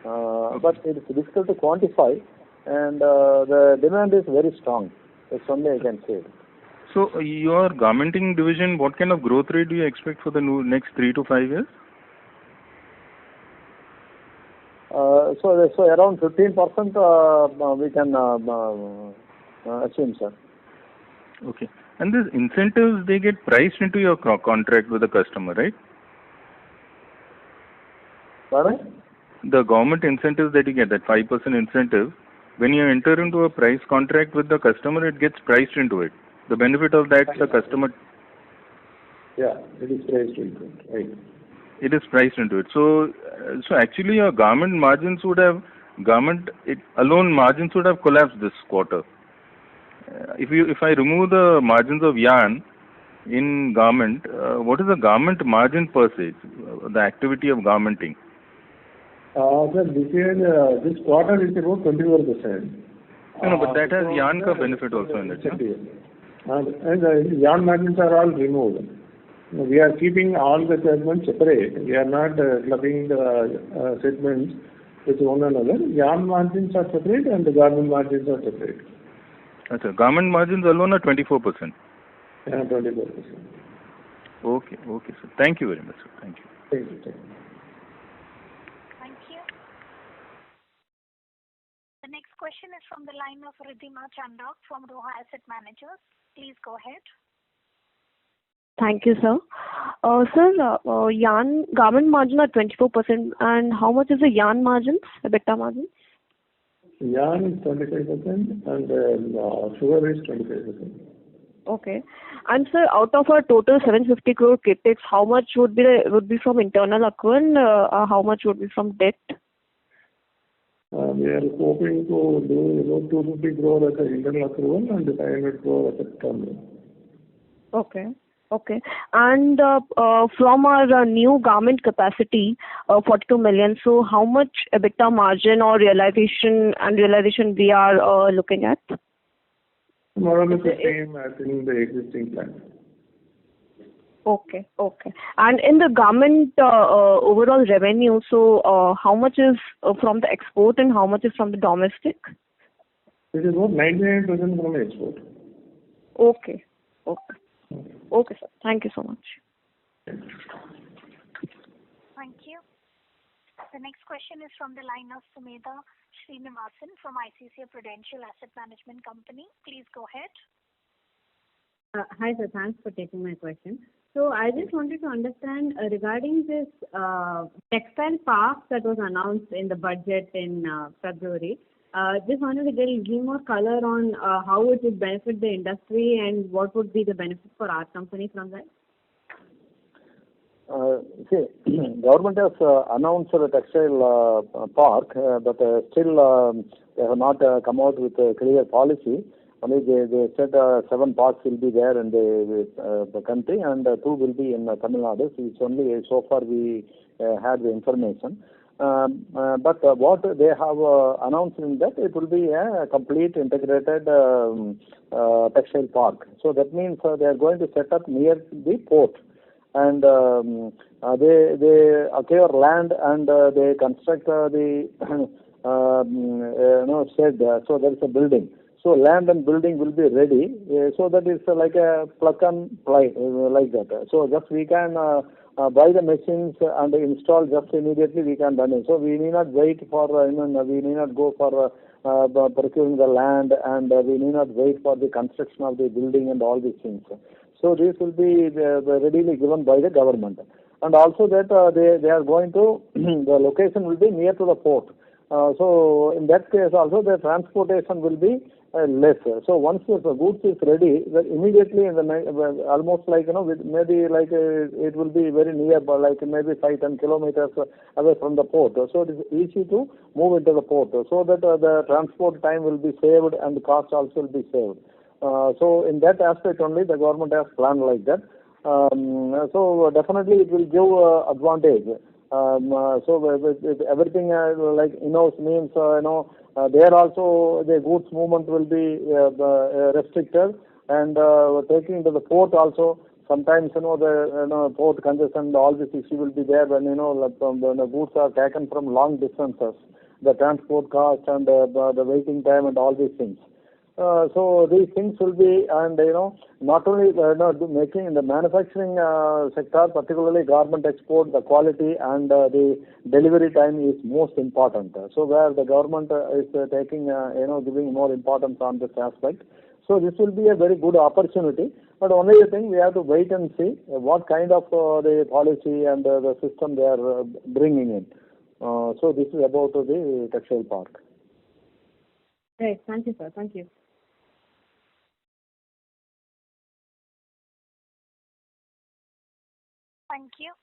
but it is difficult to quantify. And the demand is very strong. That's only I can say. So your garmenting division, what kind of growth rate do you expect for the next 3 to 5 years? So around 15% we can assume, sir. Okay. And these incentives, they get priced into your contract with the customer, right? Pardon? The government incentives that you get, that 5% incentive, when you enter into a price contract with the customer, it gets priced into it. The benefit of that, the customer... Yeah, it is priced into it, right. It is priced into it. So actually your garment margins would have, margins would have collapsed this quarter. If I remove the margins of yarn in garment, what is the garment margin per se, the activity of garmenting? Sir, this quarter is about 24%. No, but that has yarn ka benefit also in it. And yarn margins are all removed. We are keeping all the segments separate. We are not clubbing the segments with one another. Yarn margins are separate and the garment margins are separate. Okay. Garment margins alone are 24%. Yeah, 24%. Okay, sir. Thank you very much, sir. Thank you. Thank you. Thank you. The next question is from the line of Ridhima Chandak from Roha Asset Managers. Please go ahead. Thank you, sir. Sir, yarn garment margin are 24%, and how much is the yarn margins, EBITDA margins? Yarn is 25% and sugar is 25%. Okay. And sir, out of our total 750 crore capex, how much would be from internal accrual? How much would be from debt? We are hoping to do about 250 crore as an internal accrual and 500 crore as a term loan. Okay. And from our new garment capacity, 42 million, so how much EBITDA margin or realization we are looking at? More or less the same as in the existing plant. Okay. And in the garment overall revenue, so how much is from the export and how much is from the domestic? It is about 99% from export. Okay, sir. Thank you so much. Thank you. The next question is from the line of Sumedha Srinivasan from ICICI Prudential Asset Management Company. Please go ahead. Hi, sir. Thanks for taking my question. So I just wanted to understand regarding this textile park that was announced in the budget in February. Just wanted to get a little more color on how it would benefit the industry and what would be the benefit for our company from that. Government has announced the textile park, but still they have not come out with a clear policy. Only they said 7 parks will be there in the country and 2 will be in Tamil Nadu. It's only so far we had the information. But what they have announced in that, it will be a complete integrated textile park. So that means they are going to set up near the port. And they acquire land and they construct the shed. So there is a building. So land and building will be ready. So that is like a plug and play like that. So just we can buy the machines and install just immediately we can run it. So we need not wait for we need not go for procuring the land and we need not wait for the construction of the building and all these things. So this will be readily given by the government. And also that they are going to, the location will be near to the port. So in that case also the transportation will be less. So once the goods is ready, immediately in the almost like maybe like it will be very near, like maybe 5-10 kilometers away from the port. So it is easy to move into the port, so that the transport time will be saved and the cost also will be saved. So in that aspect only the government has planned like that. So definitely it will give advantage. So with everything like in-house means there also the goods movement will be restricted, and taking to the port also sometimes the port congestion, all this issue will be there when when the goods are taken from long distances, the transport cost and the waiting time and all these things. So these things will be, and not only making in the manufacturing sector, particularly garment export, the quality and the delivery time is most important. So where the government is taking, giving more importance on this aspect. So this will be a very good opportunity. But only thing we have to wait and see what kind of the policy and the system they are bringing in. So this is about the textile park. Great. Thank you, sir. Thank you. Thank you.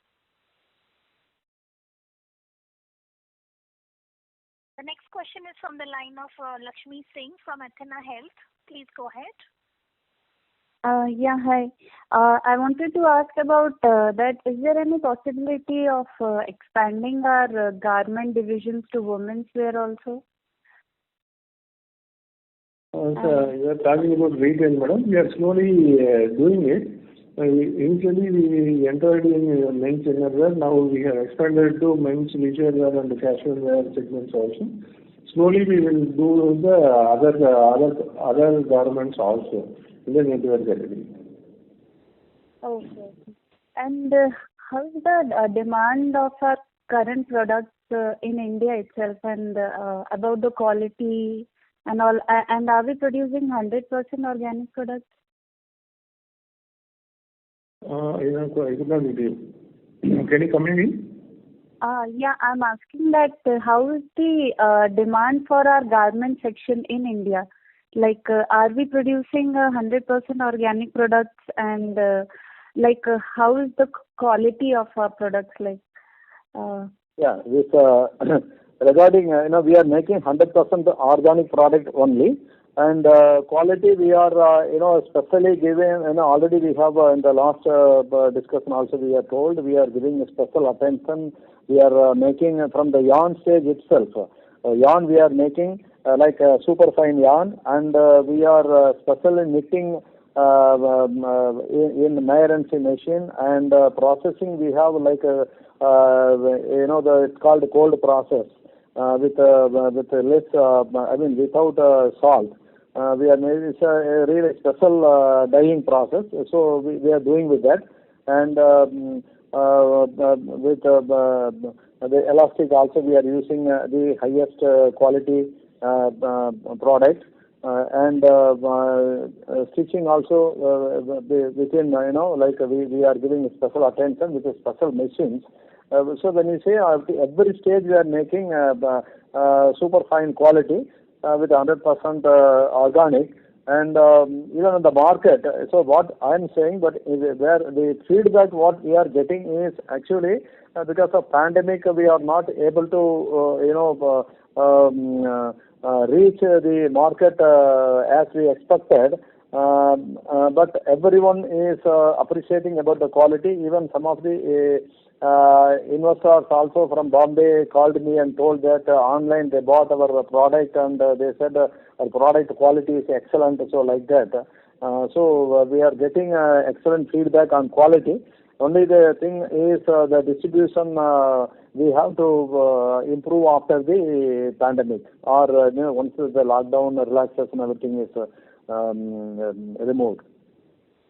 The next question is from the line of Lakshmi Singh from Athena Health. Please go ahead. Yeah, hi. I wanted to ask about that. Is there any possibility of expanding our garment divisions to women's wear also? You are talking about retail, madam. We are slowly doing it. Initially, we entered in men's innerwear. Now we have expanded to men's leisure wear and casual wear segments also. Slowly, we will do the other garments also in the knitwear category. Okay. And how is the demand of our current products in India itself, and about the quality and all? And are we producing 100% organic products? I could not get you. Can you come in? Yeah, I'm asking that how is the demand for our garment section in India? Like, are we producing 100% organic products, and how is the quality of our products like? Yeah, this regarding we are making 100% organic product only, and quality we are especially giving. Already we have in the last discussion also we are told we are giving special attention. We are making from the yarn stage itself. Yarn we are making like a super fine yarn, and we are specially knitting in Meyer & machine, and processing we have like it's called cold process with less without salt. We are making it's a really special dyeing process, so we are doing with that, and with the elastic also we are using the highest quality product, and stitching also within we are giving special attention with special machines. So when you say at every stage we are making super fine quality with 100% organic, and even in the market. So what I am saying, but where the feedback what we are getting is actually because of pandemic we are not able to reach the market as we expected. But everyone is appreciating about the quality. Even some of the investors also from Bombay called me and told that online they bought our product, and they said our product quality is excellent. So like that. So we are getting excellent feedback on quality. Only the thing is the distribution we have to improve after the pandemic, or once the lockdown relaxation everything is removed.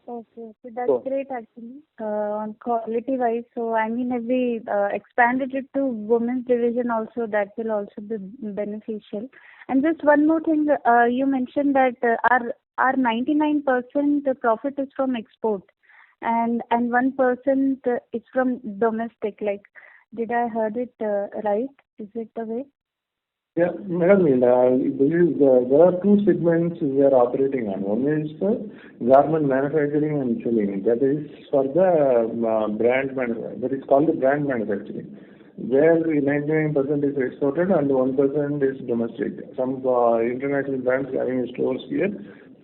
Okay, so that's great actually on quality wise. So I mean, if we expanded it to women's division also, that will also be beneficial. And just one more thing, you mentioned that our 99% profit is from export, and 1% is from domestic. Like, did I heard it right? Is it the way? Yeah, madam, there are two segments we are operating on. One is garment manufacturing and selling. That is for the brand manufacturing. That is called the brand manufacturing, where 99% is exported and 1% is domestic. Some international brands having stores here,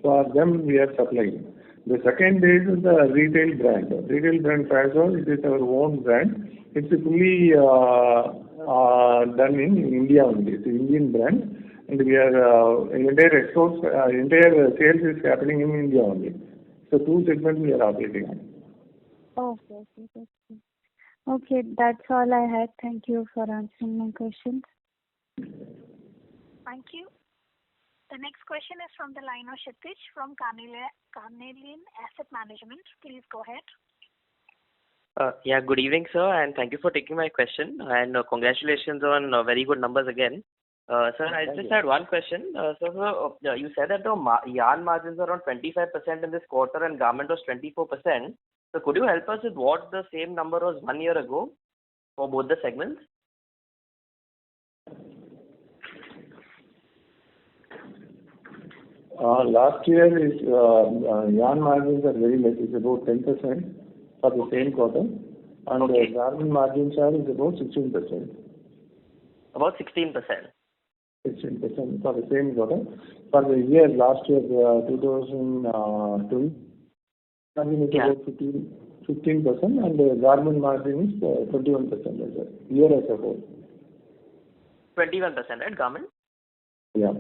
for them we are supplying. The second is the retail brand. Retail brand Fazol, it is our own brand. It's fully done in India only. It's an Indian brand, and we are entire exports, entire sales is happening in India only. So two segments we are operating on. Okay, that's all I had. Thank you for answering my questions. Thank you. The next question is from the line of Kshitij from Carnelian Asset Management. Please go ahead. Yeah, good evening, sir, and thank you for taking my question. And congratulations on very good numbers again. Sir, I just had one question. Sir, you said that the yarn margins are around 25% in this quarter and garment was 24%. So could you help us with what the same number was 1 year ago for both the segments? Last year is yarn margins are very less. It's about 10% for the same quarter, and the garment margins are is about 16%. About 16%. 16% for the same quarter. For the year last year, 2002, margin is about 15%, and the garment margin is 21% as a year as a whole. 21%, right, garment? Yeah.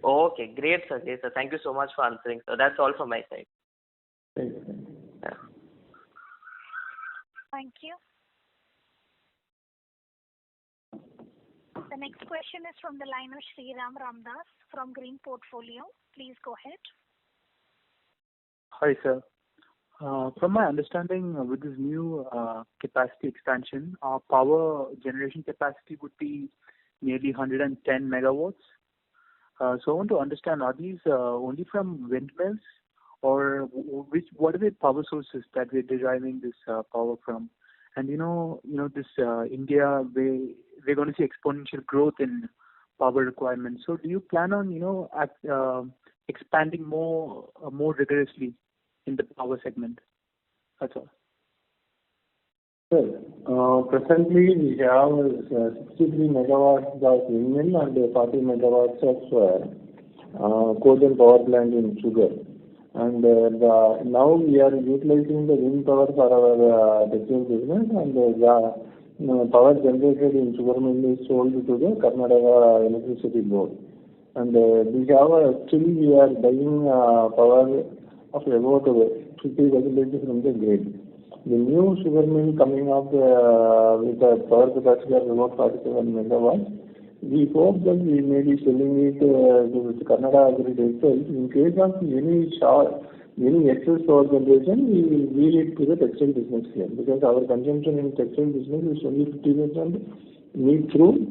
Okay, great, sir. Great, sir. Thank you so much for answering, sir. That's all from my side. Thank you. Yeah. Thank you. The next question is from the line of Sriram Ramdas from Green Portfolio. Please go ahead. Hi, sir. From my understanding, with this new capacity expansion, our power generation capacity would be nearly 110 megawatts. So I want to understand, are these only from windmills, or what are the power sources that we're deriving this power from? And this India, we're going to see exponential growth in power requirements. So do you plan on expanding more rigorously in the power segment? That's all. Presently we have 63 megawatts of windmill and 40 megawatts of coal power plant in sugar. And now we are utilizing the wind power for our textile business, and the power generated in sugar mill is sold to the Karnataka Electricity Board. And we are buying power of about 50% from the grid. The new sugar mill coming up with a power capacity of about 47 megawatts. We hope that we may be selling it to Karnataka grid itself. In case of any excess power generation, we will wheel it to the textile business here, because our consumption in textile business is only 50% made through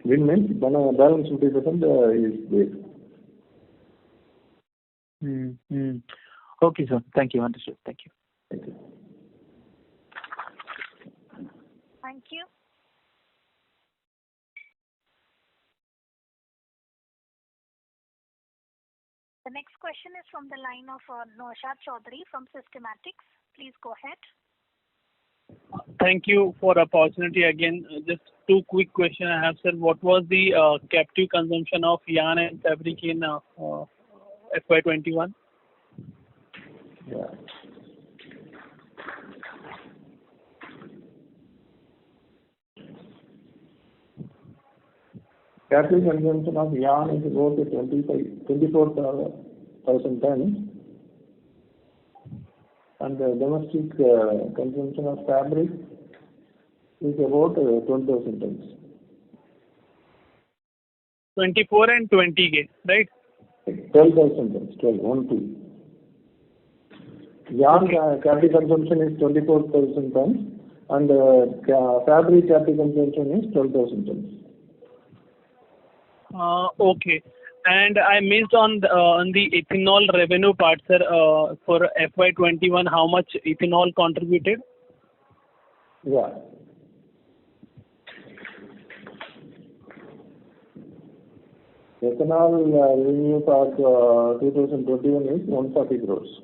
windmills, but balance 50% is there. Okay, sir. Thank you. Understood. Thank you. Thank you. Thank you. The next question is from the line of Naushad Chaudhary from Systematics. Please go ahead. Thank you for the opportunity again. Just two quick questions I have, sir. What was the captive consumption of yarn and fabric in FY21? Yeah. Captive consumption of yarn is about 24,000 tons, and the domestic consumption of fabric is about 12,000 tons. 24 and 20K, right? 12,000 tons, 12. Yarn captive consumption is 24,000 tons, and fabric captive consumption is 12,000 tons. Okay. And I missed on the ethanol revenue part, sir. For FY21, how much ethanol contributed? Yeah. Ethanol revenue for 2021 is 140 crores.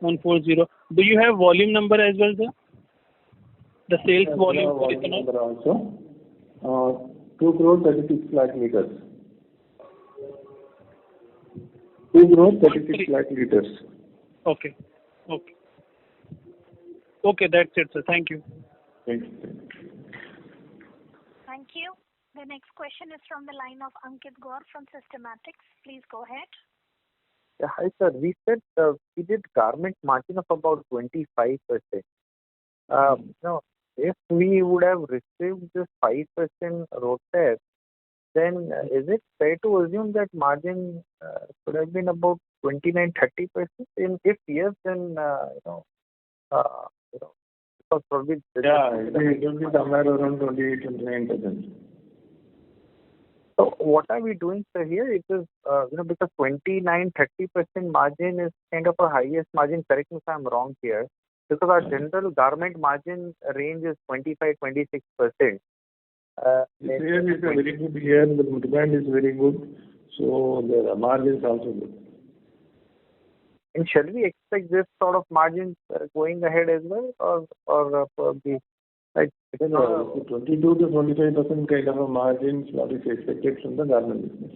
140. Do you have volume number as well, sir? The sales volume for ethanol? Number also. 2 crores 36 lakh liters. 2 crores 36 lakh liters. Okay. Okay, that's it, sir. Thank you. Thank you. Thank you. The next question is from the line of Ankit Gaur from Systematics. Please go ahead. Yeah, hi, sir. We said we did garment margin of about 25%. Now, if we would have received this 5% road tax, then is it fair to assume that margin could have been about 29-30%? If yes, then because probably it will be somewhere around 28-29%. So what are we doing, sir, here? It is because 29-30% margin is kind of a highest margin. Correct me if I'm wrong here, because our general garment margin range is 25-26%. This year is a very good year. The demand is very good, so the margin is also good. And shall we expect this sort of margins going ahead as well, or probably like 22-25% kind of a margin is what is expected from the garment business.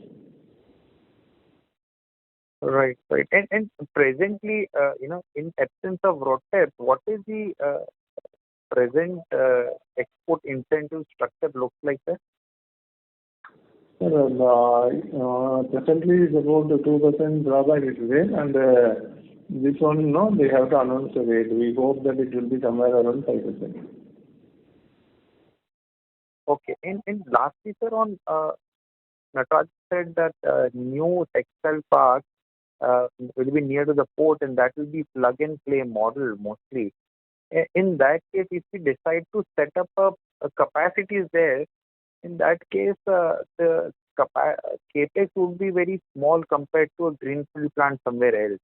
Right. And presently, in absence of RoDTEP, what is the present export incentive structure looks like, sir? Presently is about 2% drawback is there, and this one, they have to announce the rate. We hope that it will be somewhere around 5%. Okay. And lastly, sir, on Nataraj said that new textile park will be near to the port, and that will be plug and play model mostly. In that case, if we decide to set up a capacities there, in that case, the capex would be very small compared to a greenfield plant somewhere else.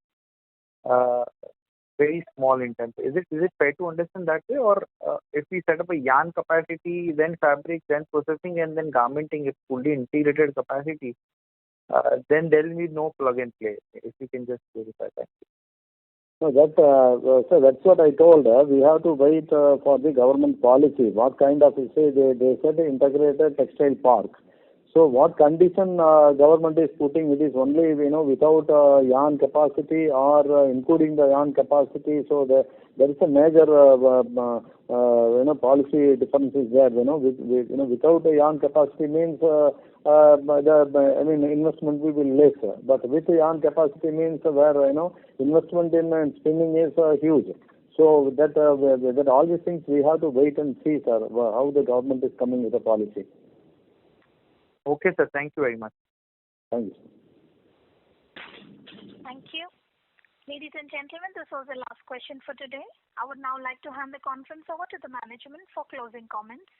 Very small in terms. Is it fair to understand that way, or if we set up a yarn capacity, then fabric, then processing, and then garmenting, it's fully integrated capacity, then there will be no plug and play. If you can just clarify that. No, so that's what I told. We have to wait for the government policy. What kind of, they said integrated textile park. So what condition government is putting, it is only, without yarn capacity or including the yarn capacity. So there is a major, policy differences there. Without the yarn capacity means, investment will be less. But with the yarn capacity means where, investment in spinning is huge. So that all these things we have to wait and see, sir, how the government is coming with a policy. Okay, sir. Thank you very much. Thank you. Thank you. Ladies and gentlemen, this was the last question for today. I would now like to hand the conference over to the management for closing comments.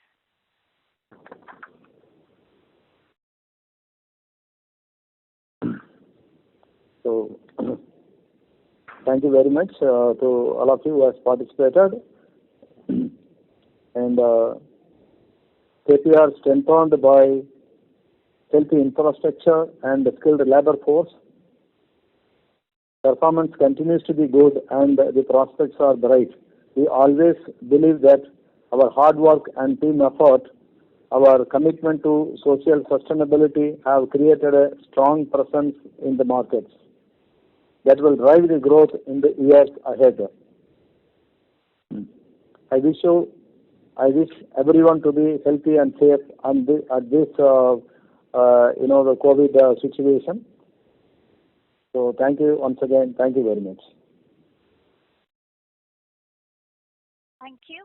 So, thank you very much to all of you who have participated. And KPR strengthened by healthy infrastructure and skilled labor force. Performance continues to be good and the prospects are bright. We always believe that our hard work and team effort, our commitment to social sustainability have created a strong presence in the markets that will drive the growth in the years ahead. I wish everyone to be healthy and safe at this the COVID situation. So thank you once again. Thank you very much. Thank you.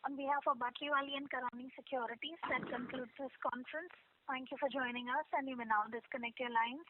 On behalf of Batlivala and Karani Securities, that concludes this conference. Thank you for joining us, and you may now disconnect your lines.